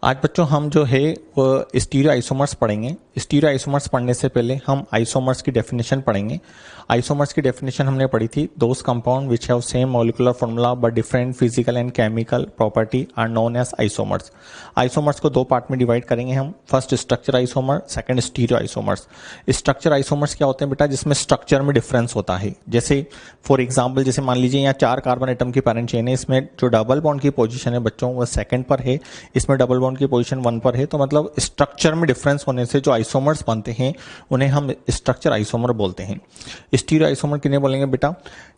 आज बच्चों हम जो है वो स्टीरियो आइसोमर्स पढ़ेंगे। स्टीरियो आइसोमर्स पढ़ने से पहले हम आइसोमर्स की डेफिनेशन पढ़ेंगे। आइसोमर्स की डेफिनेशन हमने पढ़ी थी, those compound which have same molecular formula but different physical and chemical property are known as isomers. Isomers को दो पार्ट में डिवाइड करेंगे हम, first structure isomer, second stereo isomers. Structure isomers क्या होते हैं बेटा? जिसमें स्ट्रक्चर में डिफरेंस होता है। जैसे फॉर एग्जाम्पल, जैसे मान लीजिए यहाँ 4 कार्बन एटम की पैरेंट चेन है, इसमें जो डबल बॉन्ड की पोजीशन है बच्चों वो सेकंड पर है, इसमें डबल बॉन्ड की पोजीशन 1 पर है। तो मतलब स्ट्रक्चर में डिफरेंस होने से जो आइसोमर्स बनते हैं उन्हें हम स्ट्रक्चर आइसोमर बोलते हैं। स्टीरियो आइसोमर किन्हें बोलेंगे बेटा?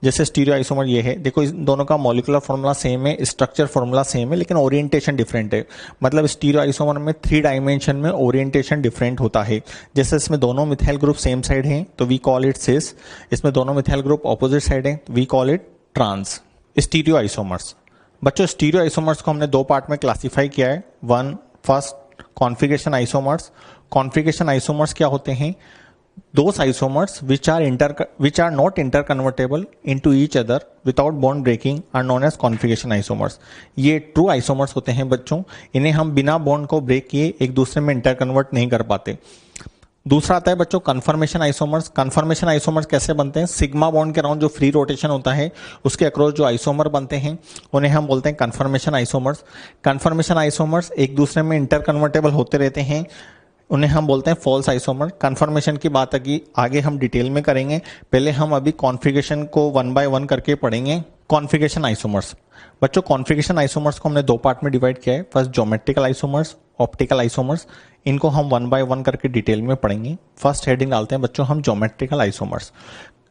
जैसे स्टीरियो आइसोमर ये है, देखो इन दोनों का मॉलिक्यूलर फॉर्मूला सेम है, स्ट्रक्चर फॉर्मूला सेम है, लेकिन ओरिएंटेशन डिफरेंट है। मतलब स्टीरियो आइसोमर में 3 डायमेंशन में ओरिएंटेशन डिफरेंट होता है। जैसे इसमें दोनों मिथाइल ग्रुप सेम साइड हैं तो वी कॉल इट सिस, इसमें दोनों मिथाइल ग्रुप ऑपोजिट साइड हैं we call it trans. Stereo isomers बच्चों, स्टीरियो आइसोमर्स को हमने 2 पार्ट में क्लासिफाई किया है। First configuration isomers. Configuration isomers क्या होते हैं? Those isomers which are not interconvertible into each other without bond breaking are known as configuration isomers। ये ट्रू आइसोमर्स होते हैं बच्चों, इन्हें हम बिना बॉन्ड को ब्रेक किए एक दूसरे में इंटरकन्वर्ट नहीं कर पाते। दूसरा आता है बच्चों कन्फर्मेशन आइसोमर्स। कन्फर्मेशन आइसोमर्स कैसे बनते हैं? सिग्मा बॉन्ड के अराउंड जो फ्री रोटेशन होता है उसके अक्रॉस जो आइसोमर बनते हैं उन्हें हम बोलते हैं कन्फर्मेशन आइसोमर्स। कन्फर्मेशन आइसोमर्स एक दूसरे में इंटरकन्वर्टेबल होते रहते हैं, उन्हें हम बोलते हैं फॉल्स आइसोमर। कन्फर्मेशन की बात आगे हम डिटेल में करेंगे, पहले हम अभी कॉन्फ़िगरेशन को 1 बाय 1 करके पढ़ेंगे। कॉन्फ़िगरेशन आइसोमर्स बच्चों, कॉन्फ़िगरेशन आइसोमर्स को हमने 2 पार्ट में डिवाइड किया है। First geometrical isomers, optical isomers. इनको हम 1 बाय 1 करके डिटेल में पढ़ेंगे। फर्स्ट हेडिंग डालते हैं बच्चों हम ज्योमेट्रिकल आइसोमर्स।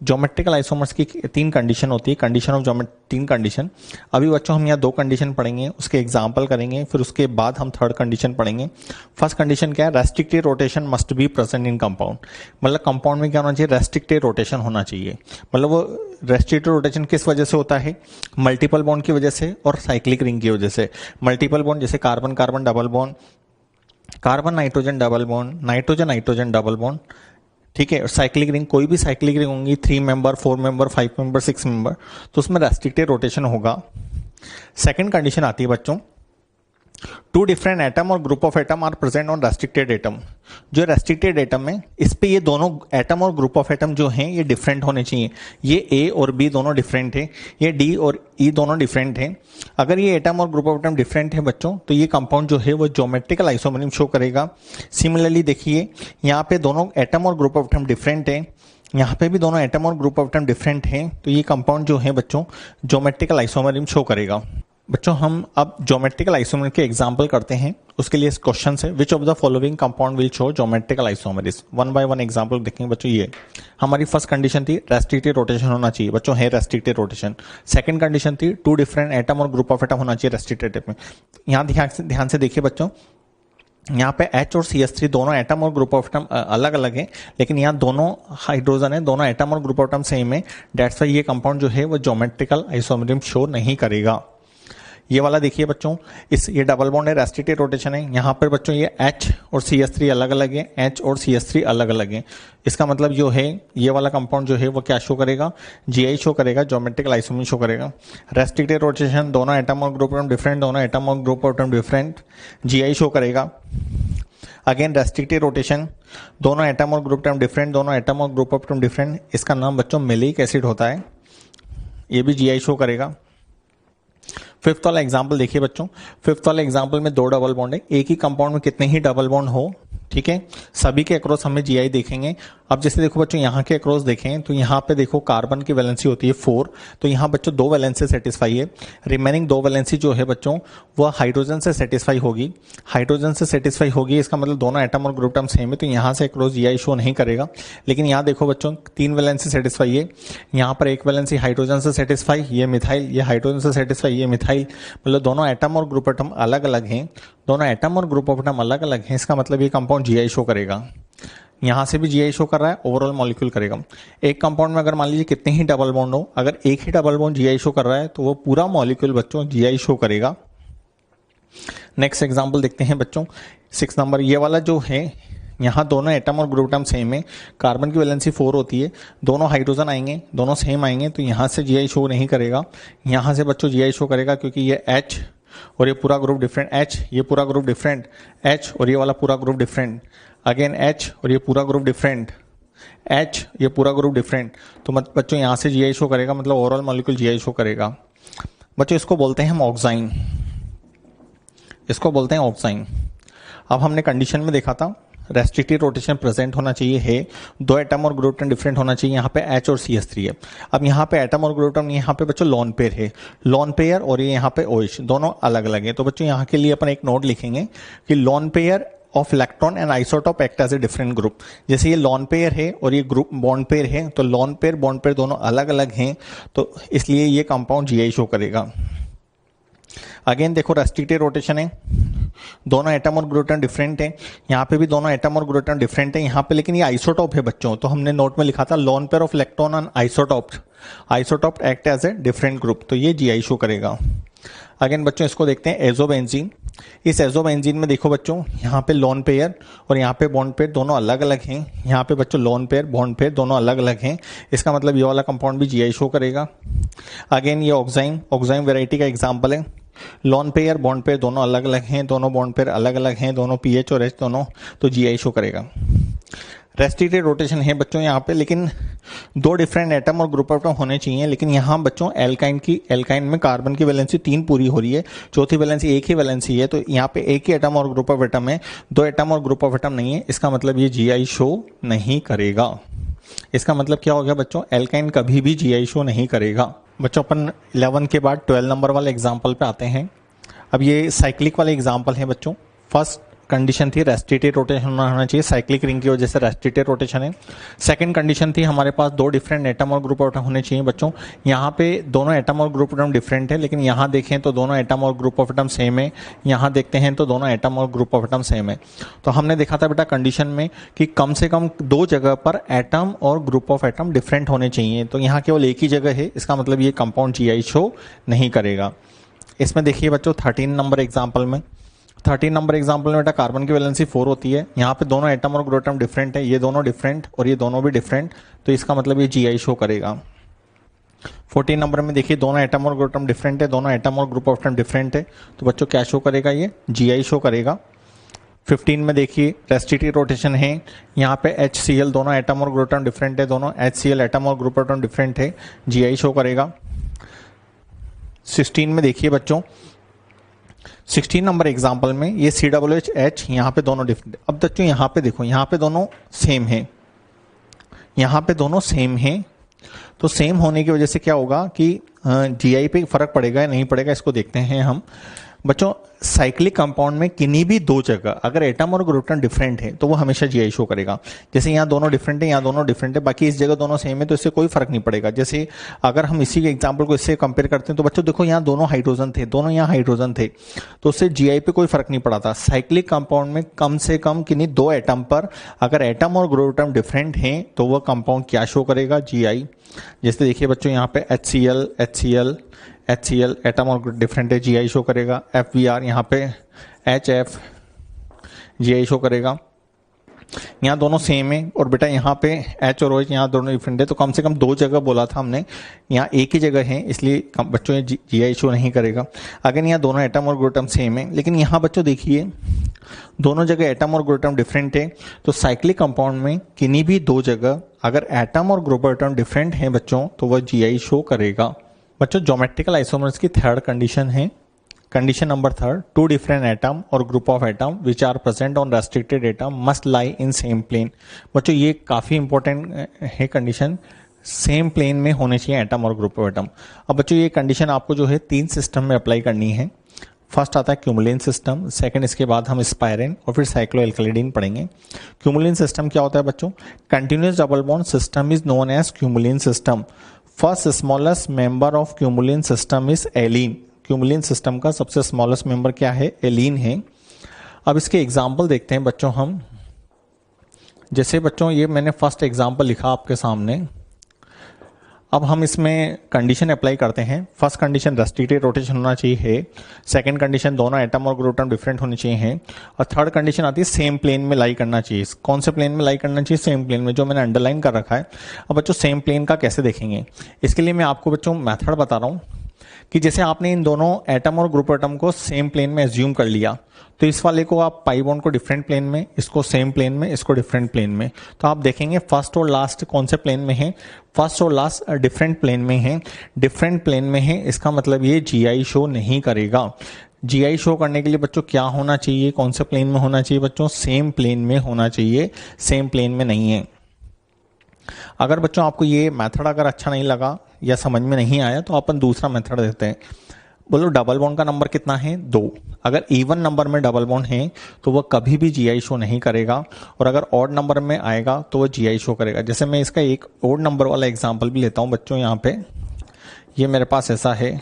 ज्योमेट्रिकल आइसोमर्स की 3 कंडीशन होती है, कंडीशन ऑफ ज्योमेट्री 3 कंडीशन। अभी बच्चों हम यहाँ 2 कंडीशन पढ़ेंगे, उसके एग्जाम्पल करेंगे, फिर उसके बाद हम 3rd कंडीशन पढ़ेंगे। फर्स्ट कंडीशन क्या है? Restricted rotation must be present in compound. मतलब कंपाउंड में क्या होना चाहिए? रेस्ट्रिक्टेड रोटेशन होना चाहिए। मतलब वो रेस्ट्रिक्टेड रोटेशन किस वजह से होता है? मल्टीपल बॉन्ड की वजह से और साइक्लिक रिंग की वजह से। मल्टीपल बॉन्ड जैसे carbon carbon double bond, carbon nitrogen double bond, nitrogen nitrogen double bond, ठीक है। साइक्लिक रिंग, कोई भी साइक्लिक रिंग होंगी 3 मेंबर, 4 मेंबर, 5 मेंबर, 6 मेंबर, तो उसमें रेस्ट्रिक्टेड रोटेशन होगा। सेकंड कंडीशन आती है बच्चों, 2 डिफरेंट एटम और group of atom are present on restricted atom. जो रेस्ट्रिक्टेड एटम है इस पे ये दोनों एटम और ग्रुप ऑफ एटम जो हैं ये डिफरेंट होने चाहिए। ये ए और बी दोनों डिफरेंट है, ये डी और ई दोनों डिफरेंट है। अगर ये एटम और ग्रुप ऑफ एटम डिफरेंट है बच्चों तो ये कंपाउंड जो है वो ज्योमेट्रिकल आइसोमरिज्म शो करेगा। सिमिलरली देखिए यहाँ पे दोनों एटम और ग्रुप ऑफ एटम डिफरेंट है, यहाँ पे भी दोनों एटम और ग्रुप ऑफ एटम डिफरेंट हैं, तो ये कंपाउंड जो है बच्चों ज्योमेट्रिकल आइसोमरिज्म शो करेगा। बच्चों हम अब ज्योमेट्रिकल आइसोमर के एग्जांपल करते हैं, उसके लिए क्वेश्चन है which of the following compound will show geometrical isomerism. 1 by 1 example देखेंगे बच्चों। ये हमारी फर्स्ट कंडीशन थी, रेस्ट्रिक्टेड रोटेशन होना चाहिए बच्चों, है रेस्ट्रिक्टेड रोटेशन। सेकंड कंडीशन थी 2 डिफरेंट एटम और ग्रुप ऑफ एटम होना चाहिए रेस्ट्रिक्टेड में। यहाँ ध्यान से देखिए बच्चों, यहाँ पे H और CH3 दोनों एटम और ग्रुप ऑफ एटम अलग अलग है, लेकिन यहाँ दोनों हाइड्रोजन है, दोनों एटम और ग्रुप ऑफ एटम सेम है। डेट्स वाई ये कंपाउंड जो है वो ज्योमेट्रिकल आइसोमरिज्म शो नहीं करेगा। ये वाला देखिए बच्चों, ये डबल बॉन्ड है, रेस्ट्रिक्टेड रोटेशन है। यहाँ पर बच्चों ये H और CH3 अलग अलग है, H और CH3 अलग अलग है। इसका मतलब जो है ये वाला कंपाउंड जो है वो क्या शो करेगा? GI शो करेगा, ज्योमेट्रिकल आइसोमरिज्म शो करेगा। रेस्ट्रिक्टेड रोटेशन, दोनों एटम और ग्रुप एटम डिफरेंट, दोनों एटम और group atom different, GI show करेगा। अगेन रेस्ट्रिक्टेड रोटेशन, दोनों एटम और ग्रुप एटम डिफरेंट, दोनों एटम और ग्रुप एटम डिफरेंट, इसका नाम बच्चों मैलिक एसिड होता है, ये भी GI शो करेगा। 5th वाला एग्जाम्पल देखिए बच्चों। 5th वाले एग्जाम्पल में 2 डबल बॉन्ड है, एक ही कंपाउंड में कितने ही डबल बॉन्ड हो, ठीक है, सभी के अक्रॉस हमें GI देखेंगे। अब जैसे देखो बच्चों यहाँ के अक्रॉस देखें तो यहाँ पे देखो कार्बन की वैलेंसी होती है 4, तो यहाँ बच्चों 2 वैलेंसी सेटिस्फाई है। रिमेनिंग 2 वैलेंसी जो है बच्चों वो हाइड्रोजन से सेटिस्फाई होगी, हाइड्रोजन से सेटिस्फाई होगी। इसका मतलब दोनों एटम और ग्रुप एटम सेम है, तो यहाँ से अक्रॉस GI शो नहीं करेगा। लेकिन यहाँ देखो बच्चों 3 वैलेंसी सेटिस्फाई है, यहाँ पर 1 वैलेंसी हाइड्रोजन से सेटिस्फाई, ये मिथाइल, ये हाइड्रोजन से सेटिस्फाई, ये मिथाइल। मतलब दोनों एटम और ग्रुप एटम अलग अलग हैं, दोनों एटम और ग्रुप ऑफ एटम अलग अलग हैं। इसका मतलब ये कंपाउंड GI शो करेगा। यहाँ से भी GI शो कर रहा है, ओवरऑल मॉलिक्यूल करेगा। एक कंपाउंड में अगर मान लीजिए कितने ही डबल बॉन्ड हो, अगर एक ही डबल बॉन्ड GI शो कर रहा है तो वो पूरा मॉलिक्यूल बच्चों GI शो करेगा। नेक्स्ट एग्जांपल देखते हैं बच्चों, 6 नंबर। ये वाला जो है यहाँ दोनों एटम और ग्रुप एटम सेम है, कार्बन की वैलेंसी 4 होती है, दोनों हाइड्रोजन आएंगे, दोनों सेम आएंगे, तो यहाँ से GI शो नहीं करेगा। यहाँ से बच्चों GI शो करेगा क्योंकि ये H और ये पूरा ग्रुप डिफरेंट, H ये पूरा ग्रुप डिफरेंट, H और ये वाला पूरा ग्रुप डिफरेंट, अगेन H और ये पूरा ग्रुप डिफरेंट, H ये पूरा ग्रुप डिफरेंट। तो बच्चों यहाँ से GI शो करेगा, मतलब ओवरऑल मॉलिक्यूल GI शो करेगा। बच्चों इसको बोलते हैं हम ऑक्साइन, इसको बोलते हैं ऑक्साइन। अब हमने कंडीशन में देखा था रेस्ट्रिक्टेड रोटेशन प्रेजेंट होना चाहिए है, दो एटम और ग्रुप डिफरेंट होना चाहिए, यहाँ पे H और CH3 है। अब यहाँ पे एटम और ग्रुप यहाँ पे बच्चों लॉन पेयर है, लॉन पेयर और ये यहाँ पे OH दोनों अलग अलग है। तो बच्चों यहाँ के लिए अपन एक नोट लिखेंगे कि lone pair of electron and isotope act as a different group. जैसे ये लॉन पेयर है और ये ग्रुप बॉन्ड पेयर है, तो लॉन पेयर बॉन्ड पेयर दोनों अलग अलग हैं, तो इसलिए ये कंपाउंड GI शो करेगा। अगेन देखो रेस्ट्रिक्टेड रोटेशन है, दोनों एटम और ग्लूटन डिफरेंट है, यहाँ पे भी दोनों एटम और ग्लूटन डिफरेंट है यहाँ पे, लेकिन ये आइसोटोप है बच्चों। तो हमने नोट में लिखा था lone pair of electron on isotope act as a different group, तो ये GI शो करेगा। अगेन बच्चों इसको देखते हैं एजोबेंजीन। इस एजोबेंजीन में देखो बच्चों यहाँ पे लॉन पेयर और यहाँ पे बॉन्ड पेयर दोनों अलग अलग हैं, यहाँ पे बच्चों लॉन पेयर बॉन्ड पेयर दोनों अलग अलग हैं, इसका मतलब ये वाला कंपाउंड भी GI शो करेगा। अगेन ये ऑक्साइन वैरायटी का एग्जाम्पल है, लॉन पेयर बॉन्ड पेयर दोनों अलग अलग हैं, दोनों बॉन्ड पेयर अलग अलग हैं, दोनों PH और H दोनों, तो GI शो करेगा। रेस्ट्रिक्टेड रोटेशन है बच्चों यहाँ पे, लेकिन दो डिफरेंट एटम और ग्रुप एटम होने चाहिए, लेकिन यहाँ बच्चों एल्काइन में कार्बन की वैलेंसी 3 पूरी हो रही है, चौथी वैलेंसी एक ही वैलेंसी है, तो यहाँ पे एक ही एटम और ग्रुप ऑफ एटम है, दो एटम और ग्रुप ऑफ एटम नहीं है, इसका मतलब ये GI शो नहीं करेगा। इसका मतलब क्या हो गया बच्चों, एल्काइन कभी भी GI शो नहीं करेगा। बच्चों अपन 11 के बाद 12 नंबर वाले एग्जाम्पल पे आते हैं। अब ये साइक्लिक वाले एग्जाम्पल हैं बच्चों। फर्स्ट कंडीशन थी रेस्ट्रिक्टेड रोटेशन होना चाहिए, साइक्लिक रिंग की वजह से रेस्ट्रिक्टेड रोटेशन है। सेकंड कंडीशन थी हमारे पास दो डिफरेंट एटम और ग्रुप ऑफ एटम होने चाहिए बच्चों। यहाँ पे दोनों एटम और ग्रुप एटम डिफरेंट है, लेकिन यहाँ देखें तो दोनों एटम और ग्रुप ऑफ एटम सेम है, यहाँ देखते हैं तो दोनों एटम और ग्रुप ऑफ एटम सेम है। तो हमने देखा था बेटा कंडीशन में कि कम से कम दो जगह पर एटम और ग्रुप ऑफ एटम डिफरेंट होने चाहिए, तो यहाँ केवल एक ही जगह है, इसका मतलब ये कंपाउंड GI शो नहीं करेगा। इसमें देखिए बच्चों 13 नंबर एग्जाम्पल में बेटा कार्बन की वैलेंसी 4 होती है, यहाँ पे दोनों एटम और ग्रुप एटम डिफरेंट है, ये दोनों डिफरेंट और ये दोनों भी डिफरेंट, तो इसका मतलब ये GI शो करेगा। 14 नंबर में देखिए दोनों एटम और ग्रुप एटम डिफरेंट है, दोनों एटम और ग्रुप ऑफ एटम डिफरेंट है, तो बच्चों क्या शो करेगा, ये GI शो करेगा। 15 में देखिए रेस्ट्रिक्टेड रोटेशन है, यहाँ पे HCl दोनों एटम और ग्रुप एटम डिफरेंट है, दोनों HCl एटम और ग्रुप एटम डिफरेंट है, GI शो करेगा। 16 में देखिए बच्चों 16 नंबर एग्जाम्पल में ये COOH यहाँ पे दोनों डिफरेंट। अब बच्चों यहाँ पे देखो, यहाँ पे दोनों सेम है, यहाँ पे दोनों सेम है, तो सेम होने की वजह से क्या होगा कि GI पे फर्क पड़ेगा या नहीं पड़ेगा, इसको देखते हैं हम। बच्चों साइक्लिक कंपाउंड में किन्हीं भी दो जगह अगर एटम और ग्रुप एटम डिफरेंट है तो वो हमेशा GI शो करेगा। जैसे यहाँ दोनों डिफरेंट है, यहाँ दोनों डिफरेंट है, बाकी इस जगह दोनों सेम है, तो इससे कोई फर्क नहीं पड़ेगा। जैसे अगर हम इसी के एग्जांपल को इससे कंपेयर करते हैं तो बच्चों देखो यहाँ दोनों हाइड्रोजन थे, दोनों यहाँ हाइड्रोजन थे, तो उससे GI पे कोई फर्क नहीं पड़ा था। साइक्लिक कंपाउंड में कम से कम किन्हीं दो एटम पर अगर एटम और ग्रुप एटम डिफरेंट हैं तो वह कंपाउंड क्या शो करेगा, GI। जैसे देखिए बच्चों यहाँ पे HCl एटम और डिफरेंट है, GI शो करेगा। FBr यहाँ पे HF GI शो करेगा। यहाँ दोनों सेम है और बेटा यहाँ पे H और OH यहाँ दोनों डिफरेंट है, तो कम से कम दो जगह बोला था हमने, यहाँ एक ही जगह है, इसलिए बच्चों ये GI शो नहीं करेगा। अगर यहाँ दोनों एटम और ग्रुप एटम सेम है, लेकिन यहाँ बच्चों देखिए दोनों जगह एटम और ग्रुप एटम डिफरेंट है, तो साइक्लिक कंपाउंड में किन्हीं भी दो जगह अगर एटम और ग्रुप एटम डिफरेंट है बच्चों तो वह GI शो करेगा। बच्चों ज्योमेट्रिकल आइसोमर्स की थर्ड कंडीशन है, condition number 3, two different atom और group of atom which are present on restricted atom must lie in same plane. बच्चों ये काफी इंपॉर्टेंट है कंडीशन, सेम प्लेन में होने चाहिए एटम और ग्रुप ऑफ एटम। अब बच्चों ये कंडीशन आपको जो है 3 सिस्टम में अप्लाई करनी है। फर्स्ट आता है क्यूमुलिन सिस्टम, सेकंड इसके बाद हम स्पाइरिन और फिर साइक्लोएल्काइलिन पढ़ेंगे। क्यूमुलिन सिस्टम क्या होता है बच्चों, continuous double bond system is known as cumulene system. First smallest member of cumulene system is allene. Cumulene system का सबसे स्मॉलेस्ट मेंबर क्या है, एलीन है। अब इसके एग्जाम्पल देखते हैं बच्चों हम। जैसे बच्चों ये मैंने फर्स्ट एग्जाम्पल लिखा आपके सामने, अब हम इसमें कंडीशन अप्लाई करते हैं। फर्स्ट कंडीशन रेस्ट्रिक्टेड रोटेशन होना चाहिए, सेकंड कंडीशन दोनों एटम और ग्रुप एटम डिफरेंट होने चाहिए, और थर्ड कंडीशन आती है सेम प्लेन में लाई करना चाहिए। कौन से प्लेन में लाई करना चाहिए, सेम प्लेन में, जो मैंने अंडरलाइन कर रखा है। अब बच्चों सेम प्लेन का कैसे देखेंगे, इसके लिए मैं आपको बच्चों मेथड बता रहा हूँ। कि जैसे आपने इन दोनों एटम और ग्रुप एटम को सेम प्लेन में एज्यूम कर लिया, तो इस वाले को आप पाई बॉन्ड को डिफरेंट प्लेन में, इसको सेम प्लेन में, इसको डिफरेंट प्लेन में, तो आप देखेंगे फर्स्ट और लास्ट कौन से प्लेन में है, फर्स्ट और लास्ट डिफरेंट प्लेन में है, डिफरेंट प्लेन में है, इसका मतलब ये जीआई शो नहीं करेगा। जीआई शो करने के लिए बच्चों क्या होना चाहिए, कौन से प्लेन में होना चाहिए बच्चों, सेम प्लेन में होना चाहिए, सेम प्लेन में नहीं है। अगर बच्चों आपको ये मेथड अगर अच्छा नहीं लगा या समझ में नहीं आया तो अपन दूसरा मेथड देते हैं। बोलो डबल बॉन्ड का नंबर कितना है, 2। अगर इवन नंबर में डबल बॉन्ड है तो वह कभी भी जीआई शो नहीं करेगा, और अगर ऑड नंबर में आएगा तो वह जीआई शो करेगा। जैसे मैं इसका एक ऑड नंबर वाला एग्जांपल भी लेता हूं बच्चों। यहाँ पे ये मेरे पास ऐसा है,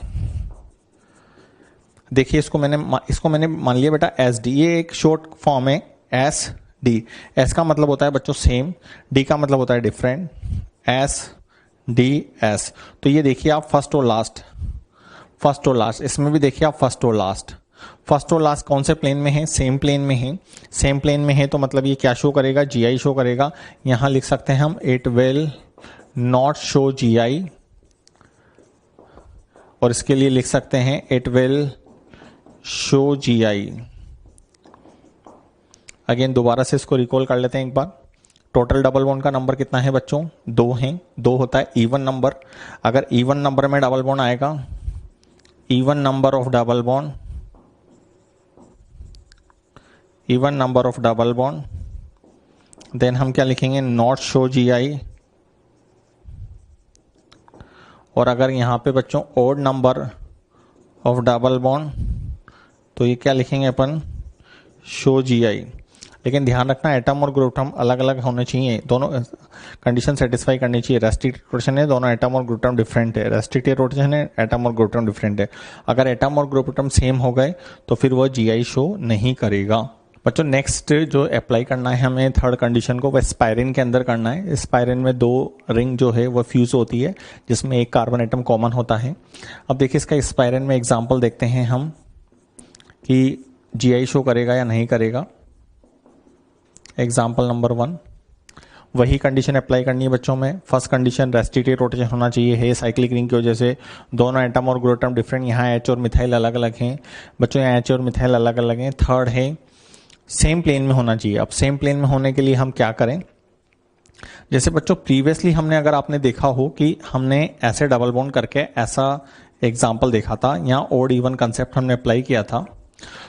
देखिए इसको मैंने मान लिया बेटा एस डी, ये एक शॉर्ट फॉर्म है एस डी। एस का मतलब होता है बच्चों सेम, डी का मतलब होता है डिफरेंट, एस डी एस। तो ये देखिए आप फर्स्ट और लास्ट, फर्स्ट और लास्ट, इसमें भी देखिए आप फर्स्ट और लास्ट, फर्स्ट और लास्ट कौन से प्लेन में है, सेम प्लेन में है। सेम प्लेन में है तो मतलब ये क्या शो करेगा, जीआई शो करेगा। यहां लिख सकते हैं हम it will not show GI, और इसके लिए लिख सकते हैं it will show GI. Again दोबारा से इसको रिकॉल कर लेते हैं एक बार। टोटल डबल बॉन्ड का नंबर कितना है बच्चों, 2 है। 2 होता है इवन नंबर। अगर इवन नंबर में डबल बॉन्ड आएगा, even number of double bond, even number of double bond, then हम क्या लिखेंगे, नॉट शो जीआई। और अगर यहां पे बच्चों odd number of double bond, तो ये क्या लिखेंगे अपन, शो जीआई। लेकिन ध्यान रखना एटम और ग्रुप एटम अलग अलग होने चाहिए, दोनों कंडीशन सेटिस्फाई करनी चाहिए। रेस्ट्रिक्टेड रोटेशन है, दोनों एटम और ग्रुप एटम डिफरेंट है। रेस्ट्रिक्टेड रोटेशन है, एटम और ग्रुप एटम डिफरेंट है। अगर एटम और ग्रुप एटम सेम हो गए तो फिर वह जीआई शो नहीं करेगा। बच्चों नेक्स्ट जो अप्लाई करना है हमें थर्ड कंडीशन को, वह स्पाइरिन के अंदर करना है। स्पाइरिन में 2 रिंग जो है वह फ्यूज होती है, जिसमें एक कार्बन एटम कॉमन होता है। अब देखिए इसका स्पाइरिन में एग्जाम्पल देखते हैं हम कि जीआई शो करेगा या नहीं करेगा। एग्जाम्पल नंबर 1, वही कंडीशन अप्लाई करनी है बच्चों में। फर्स्ट कंडीशन रेस्ट्रिक्टेड रोटेशन होना चाहिए है साइक्लिक रिंग की वजह से, दोनों एटम और ग्रुप एटम डिफरेंट, यहाँ एच और मिथाइल अलग अलग हैं बच्चों, यहाँ एच और मिथाइल अलग अलग हैं। थर्ड है सेम प्लेन में होना चाहिए। अब सेम प्लेन में होने के लिए हम क्या करें, जैसे बच्चों प्रीवियसली हमने, अगर आपने देखा हो कि हमने ऐसे डबल बॉन्ड करके ऐसा एग्जाम्पल देखा था, यहाँ ऑड इवन कंसेप्ट हमने अप्लाई किया था।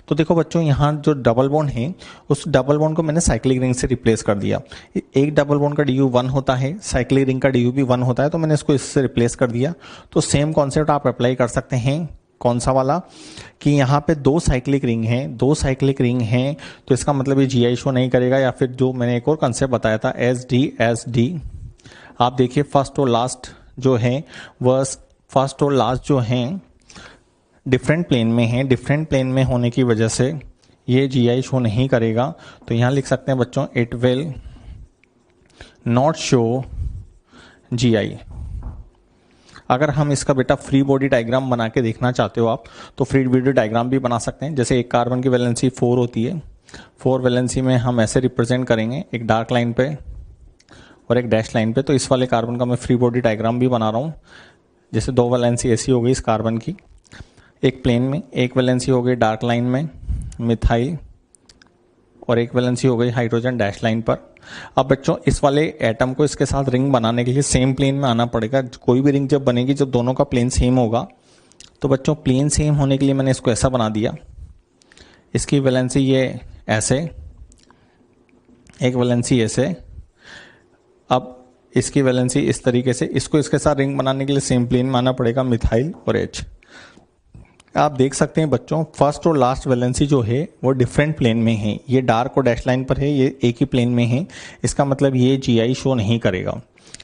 तो देखो बच्चों यहाँ जो डबल बॉन्ड है उस डबल बॉन्ड को मैंने साइक्लिक रिंग से रिप्लेस कर दिया। एक डबल बॉन्ड का डी 1 होता है, साइक्लिक रिंग का डी भी 1 होता है, तो मैंने इसको इससे रिप्लेस कर दिया। तो सेम कॉन्सेप्ट आप अप्लाई कर सकते हैं, कौन सा वाला, कि यहाँ पे 2 साइक्लिक रिंग हैं, 2 साइक्लिक रिंग हैं, तो इसका मतलब ये जीआई शो नहीं करेगा। या फिर जो मैंने एक और कंसेप्ट बताया था एस डी, आप देखिए फर्स्ट और लास्ट जो है वह, फर्स्ट और लास्ट जो हैं डिफरेंट प्लेन में है, डिफरेंट प्लेन में होने की वजह से ये जीआई शो नहीं करेगा। तो यहां लिख सकते हैं बच्चों it will not show GI. अगर हम इसका बेटा फ्री बॉडी डायग्राम बना के देखना चाहते हो आप, तो फ्री बॉडी डायग्राम भी बना सकते हैं। जैसे एक कार्बन की वैलेंसी 4 होती है, 4 वैलेंसी में हम ऐसे रिप्रेजेंट करेंगे, एक डार्क लाइन पे और एक डैश लाइन पे। तो इस वाले कार्बन का मैं फ्री बॉडी डायग्राम भी बना रहा हूँ। जैसे 2 वैलेंसी ऐसी हो गई इस कार्बन की, एक प्लेन में, एक वैलेंसी हो गई डार्क लाइन में मिथाइल, और एक वैलेंसी हो गई हाइड्रोजन डैश लाइन पर। अब बच्चों इस वाले एटम को इसके साथ रिंग बनाने के लिए सेम प्लेन में आना पड़ेगा। कोई भी रिंग जब बनेगी जब दोनों का प्लेन सेम होगा, तो बच्चों प्लेन सेम होने के लिए मैंने इसको ऐसा बना दिया। इसकी वैलेंसी ये ऐसे, एक वैलेंसी ऐसे, अब इसकी वैलेंसी इस तरीके से। इसको इसके साथ रिंग बनाने के लिए सेम प्लेन में आना पड़ेगा, मिथाइल और एच। आप देख सकते हैं बच्चों फर्स्ट और लास्ट वैलेंसी जो है वो डिफरेंट प्लेन में है। ये डार्क और डैश लाइन पर है, ये एक ही प्लेन में है। इसका मतलब ये जीआई शो नहीं करेगा।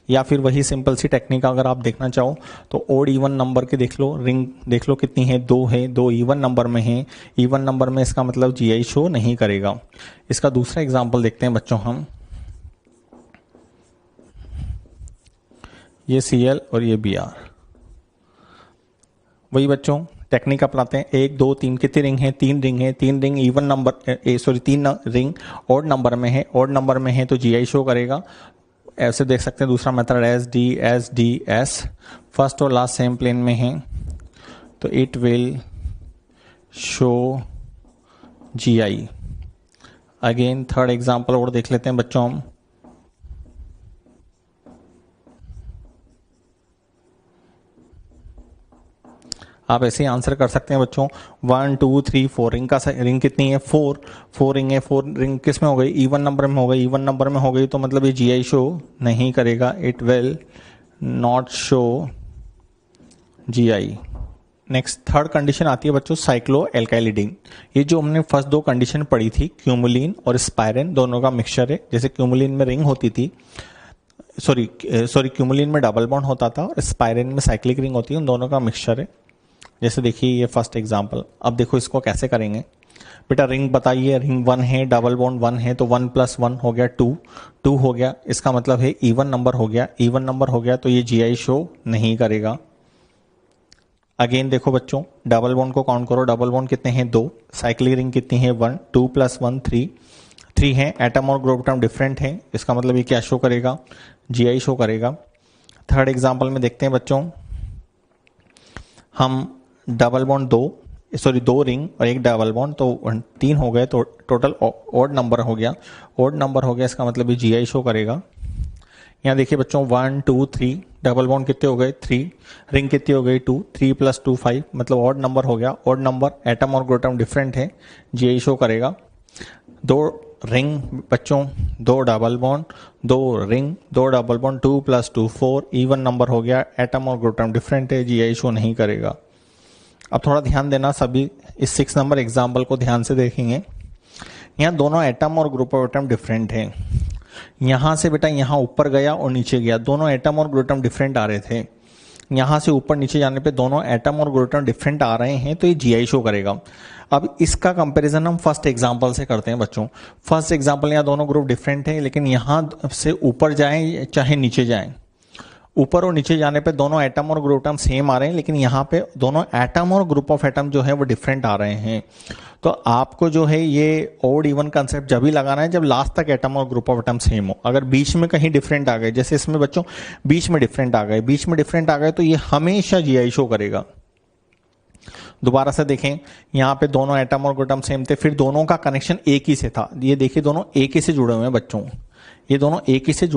या फिर वही सिंपल सी टेक्निक अगर आप देखना चाहो तो ऑड इवन नंबर के देख लो, रिंग देख लो कितनी है, 2 है, 2 इवन नंबर में है। इवन नंबर में इसका मतलब जीआई शो नहीं करेगा। इसका दूसरा एग्जाम्पल देखते हैं बच्चों हम। ये Cl और ये Br, वही बच्चों टेक्निक अपनाते हैं। 1 2 3 कितनी रिंग है, 3 रिंग है। 3 ring even number, 3 ring odd number में है। ऑड नंबर में है तो जीआई शो करेगा। ऐसे देख सकते हैं दूसरा method S D S, first और लास्ट सेम प्लेन में है तो it will show GI। Again third example और देख लेते हैं बच्चों हम। आप ऐसे ही आंसर कर सकते हैं बच्चों। 1 2 3 4 रिंग का रिंग कितनी है? 4 रिंग है। 4 रिंग किस में हो गई? इवन नंबर में हो गई। इवन नंबर में हो गई तो मतलब ये GI शो नहीं करेगा, it will not show GI। Next third condition आती है बच्चों साइक्लो एल्काइलिडीन। ये जो हमने फर्स्ट दो कंडीशन पढ़ी थी, क्यूमुलिन और स्पायरिन दोनों का मिक्सचर है। जैसे क्यूमुलिन में रिंग होती थी, सॉरी क्यूमुलिन में डबल बॉन्ड होता था और स्पायरिन में साइक्लिक रिंग होती है, उन दोनों का मिक्सचर है। जैसे देखिए ये फर्स्ट एग्जांपल। अब देखो इसको कैसे करेंगे बेटा। रिंग बताइए, रिंग 1 है, डबल बॉन्ड 1 है, तो 1 + 1 हो गया 2, 2 हो गया। इसका मतलब है इवन नंबर हो गया। इवन नंबर हो गया तो ये GI शो नहीं करेगा। अगेन देखो बच्चों, डबल बॉन्ड को काउंट करो। डबल बॉन्ड कितने हैं? 2। साइक्लिक रिंग कितनी है? 1। 2 + 1 3, 3 है। एटम और ग्रुप एटम डिफरेंट है, इसका मतलब ये क्या शो करेगा? GI शो करेगा। थर्ड एग्जांपल में देखते हैं बच्चों, हम डबल बॉन्ड 2 रिंग और एक डबल बॉन्ड, तो 3 हो गए, तो टोटल ऑड नंबर हो गया। ऑड नंबर हो गया, इसका मतलब ये GI शो करेगा। यहाँ देखिए बच्चों 1 2 3, डबल बॉन्ड कितने हो गए? 3, रिंग कितनी हो गई? 2, 3 + 2 5, मतलब ऑड नंबर हो गया। ऑड नंबर, एटम और ग्रुप एटम डिफरेंट है, GI शो करेगा। 2 रिंग बच्चों, 2 double bond, 2 ring, 2 double bond, 2 + 2 4, even number हो गया। एटम और ग्रुप एटम डिफरेंट है, GI शो नहीं करेगा। अब थोड़ा ध्यान देना, सभी इस 6 नंबर एग्जाम्पल को ध्यान से देखेंगे। यहाँ दोनों एटम और ग्रुप ऑफ एटम डिफरेंट है। यहाँ से बेटा यहाँ ऊपर गया और नीचे गया, दोनों एटम और ग्रुप एटम डिफरेंट आ रहे थे। यहाँ से ऊपर नीचे जाने पे दोनों एटम और ग्रुप एटम डिफरेंट आ रहे हैं, तो ये GI शो करेगा। अब इसका कंपैरिजन हम फर्स्ट एग्जांपल से करते हैं बच्चों। फर्स्ट एग्जांपल, यहाँ दोनों ग्रुप डिफरेंट है, लेकिन यहाँ से ऊपर जाएं चाहे नीचे जाएं, ऊपर और नीचे जाने पे दोनों एटम और ग्रुप एटम सेम आ रहे हैं, लेकिन यहाँ पे दोनों एटम और ग्रुप ऑफ एटम जो है वो डिफरेंट आ रहे हैं। तो आपको जो है ये ऑड इवन कंसेप्ट जब ही लगाना है जब लास्ट तक एटम और ग्रुप ऑफ एटम सेम हो। अगर बीच में कहीं डिफरेंट आ गए, जैसे इसमें बच्चों बीच में डिफरेंट आ गए, तो ये हमेशा GI शो करेगा। दोबारा से देखें, यहाँ पे दोनों एटम और ग्रुप एटम सेम थे, फिर दोनों का कनेक्शन एक ही से था। ये देखिए दोनों एक ही से जुड़े हुए हैं बच्चों, ये दोनों एक ही से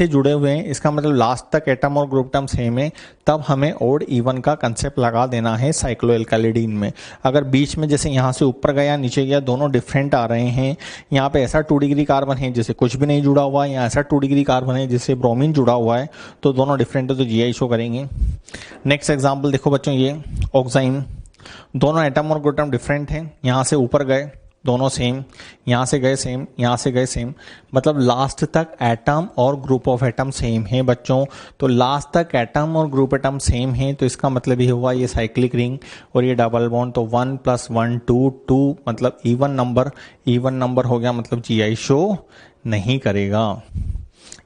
जुड़े हुए हैं, इसका मतलब लास्ट तक एटम और ग्रुप एटम सेम है। तब हमें ऑड इवन का कंसेप्ट लगा देना है साइक्लो एल्काइलिडीन में। अगर बीच में जैसे यहाँ से ऊपर गया नीचे गया, दोनों डिफरेंट आ रहे हैं, यहाँ पे ऐसा 2 डिग्री कार्बन है जिससे कुछ भी नहीं जुड़ा हुआ है, यहाँ ऐसा 2 डिग्री कार्बन है जिससे ब्रोमीन जुड़ा हुआ है, तो दोनों डिफरेंट है, तो GI शो करेंगे। नेक्स्ट एग्जाम्पल देखो बच्चों, ये ऑक्साइन, दोनों एटम और ग्रुप एटम डिफरेंट है, यहाँ से ऊपर गए दोनों सेम, यहाँ से गए सेम, यहाँ से गए सेम, मतलब लास्ट तक एटम और ग्रुप ऑफ एटम सेम है बच्चों। तो लास्ट तक एटम और ग्रुप एटम सेम है, तो इसका मतलब ये हुआ ये साइक्लिक रिंग और ये डबल बॉन्ड, तो 1 + 1 2 2, मतलब इवन नंबर हो गया, मतलब GI शो नहीं करेगा।